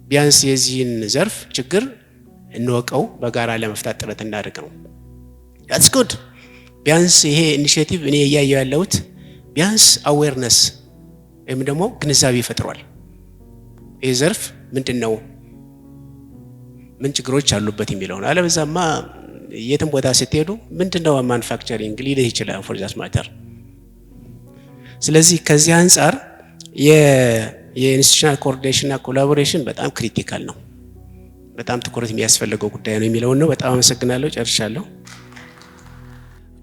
ቢያንስ የዚህን ዘርፍ ችግር እንወቀው፣ በጋራ ለመፍታት ጥረት እናደርግ ነው። that's good። ቢያንስ ይሄ ኢኒሺዬቲቭ እኔ እያየሁ ያለሁት ቢያንስ አዌርነስ ወይም ደግሞ ግንዛቤ ይፈጥሯል። ይህ ዘርፍ ምንድነው፣ ምን ችግሮች አሉበት የሚለው ነው። አለበዛማ የትም ቦታ ስትሄዱ ምንድነው ማኑፋክቸሪንግ ሊልህ ይችላል ፎር ዛት ማተር። ስለዚህ ከዚህ አንጻር የኢንስቲትዩሽናል ኮኦርዲኔሽንና ኮላቦሬሽን በጣም ክሪቲካል ነው፣ በጣም ትኩረት የሚያስፈልገው ጉዳይ ነው የሚለውን ነው። በጣም አመሰግናለሁ። ጨርሻለሁ።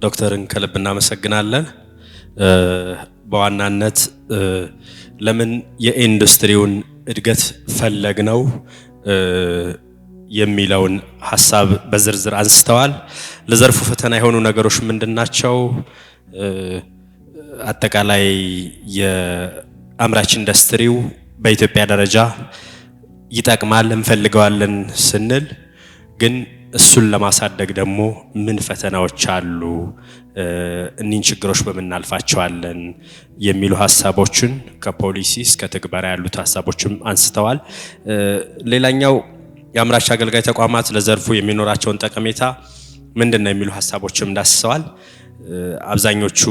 ዶክተርን ከልብ እናመሰግናለን። በዋናነት ለምን የኢንዱስትሪውን እድገት ፈለግነው የሚለውን ሀሳብ በዝርዝር አንስተዋል። ለዘርፉ ፈተና የሆኑ ነገሮች ምንድናቸው? አጠቃላይ የአምራች ኢንዱስትሪው በኢትዮጵያ ደረጃ ይጠቅማል እንፈልገዋለን ስንል ግን እሱን ለማሳደግ ደግሞ ምን ፈተናዎች አሉ፣ እኒህን ችግሮች በምናልፋቸዋለን የሚሉ ሀሳቦችን ከፖሊሲ እስከ ትግበራ ያሉት ሀሳቦችም አንስተዋል። ሌላኛው የአምራች አገልጋይ ተቋማት ለዘርፉ የሚኖራቸውን ጠቀሜታ ምንድነው የሚሉ ሀሳቦችም ዳስሰዋል። አብዛኞቹ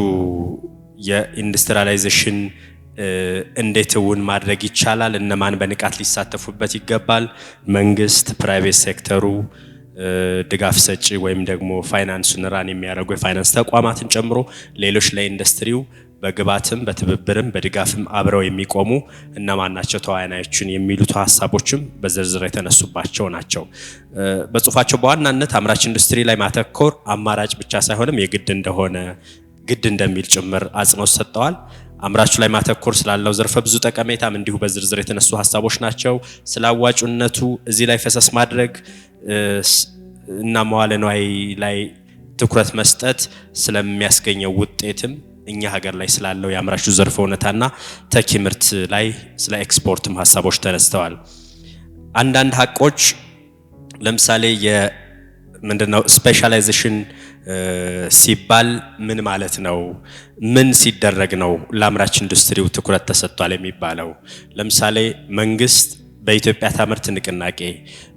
የኢንዱስትሪያላይዜሽን እንዴት እውን ማድረግ ይቻላል፣ እነማን በንቃት ሊሳተፉበት ይገባል፣ መንግስት፣ ፕራይቬት ሴክተሩ፣ ድጋፍ ሰጪ ወይም ደግሞ ፋይናንሱን ራን የሚያደርጉ የፋይናንስ ተቋማትን ጨምሮ ሌሎች ለኢንዱስትሪው በግባትም በትብብርም በድጋፍም አብረው የሚቆሙ እነማን ናቸው ተዋናዮችን የሚሉት ሀሳቦችም በዝርዝር የተነሱባቸው ናቸው። በጽሁፋቸው በዋናነት አምራች ኢንዱስትሪ ላይ ማተኮር አማራጭ ብቻ ሳይሆንም የግድ እንደሆነ ግድ እንደሚል ጭምር አጽንኦት ሰጥተዋል። አምራቹ ላይ ማተኮር ስላለው ዘርፈ ብዙ ጠቀሜታም እንዲሁ በዝርዝር የተነሱ ሀሳቦች ናቸው። ስለ አዋጭነቱ እዚህ ላይ ፈሰስ ማድረግ እና መዋለ ንዋይ ላይ ትኩረት መስጠት ስለሚያስገኘው ውጤትም እኛ ሀገር ላይ ስላለው የአምራቹ ዘርፍ እውነታና ተኪ ምርት ላይ ስለ ኤክስፖርትም ሀሳቦች ተነስተዋል። አንዳንድ ሀቆች ለምሳሌ ምንድነው ስፔሻላይዜሽን ሲባል ምን ማለት ነው? ምን ሲደረግ ነው ለአምራች ኢንዱስትሪው ትኩረት ተሰጥቷል የሚባለው? ለምሳሌ መንግስት በኢትዮጵያ ታምርት ንቅናቄ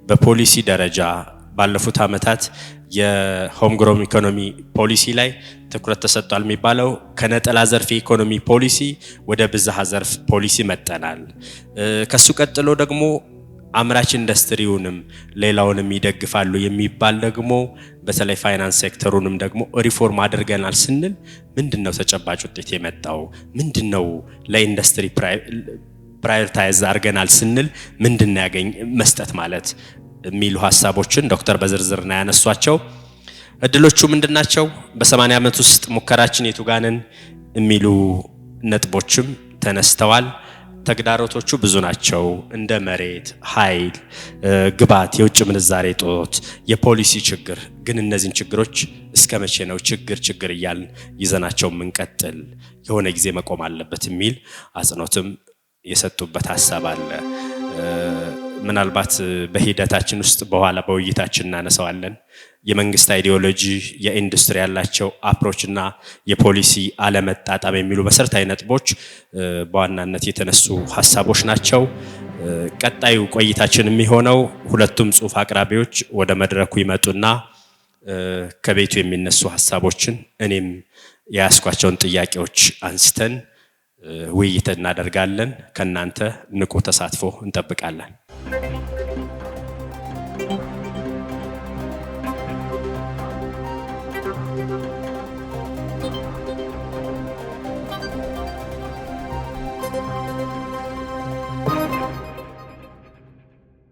በፖሊሲ ደረጃ ባለፉት ዓመታት የሆም ግሮን ኢኮኖሚ ፖሊሲ ላይ ትኩረት ተሰጥቷል የሚባለው ከነጠላ ዘርፍ የኢኮኖሚ ፖሊሲ ወደ ብዝሃ ዘርፍ ፖሊሲ መጠናል። ከሱ ቀጥሎ ደግሞ አምራች ኢንዱስትሪውንም ሌላውንም ይደግፋሉ የሚባል ደግሞ በተለይ ፋይናንስ ሴክተሩንም ደግሞ ሪፎርም አድርገናል ስንል ምንድነው ተጨባጭ ውጤት የመጣው? ምንድነው ለኢንዱስትሪ ፕራዮሪታይዝ አድርገናል ስንል ምንድነው ያገኝ መስጠት ማለት የሚሉ ሀሳቦችን ዶክተር በዝርዝር ነው ያነሷቸው። እድሎቹ ምንድናቸው? በ80 ዓመት ውስጥ ሙከራችን የቱጋንን የሚሉ ነጥቦችም ተነስተዋል። ተግዳሮቶቹ ብዙ ናቸው። እንደ መሬት ኃይል፣ ግብዓት፣ የውጭ ምንዛሬ ጦት፣ የፖሊሲ ችግር። ግን እነዚህን ችግሮች እስከ መቼ ነው ችግር እያልን ይዘናቸው የምንቀጥል? የሆነ ጊዜ መቆም አለበት የሚል አጽንኦትም የሰጡበት ሀሳብ አለ። ምናልባት በሂደታችን ውስጥ በኋላ በውይይታችን እናነሳዋለን። የመንግስት አይዲዮሎጂ፣ የኢንዱስትሪ ያላቸው አፕሮች እና የፖሊሲ አለመጣጣም የሚሉ መሰረታዊ ነጥቦች በዋናነት የተነሱ ሀሳቦች ናቸው። ቀጣዩ ቆይታችን የሚሆነው ሁለቱም ጽሁፍ አቅራቢዎች ወደ መድረኩ ይመጡና ከቤቱ የሚነሱ ሀሳቦችን እኔም የያዝኳቸውን ጥያቄዎች አንስተን ውይይት እናደርጋለን። ከናንተ ንቁ ተሳትፎ እንጠብቃለን።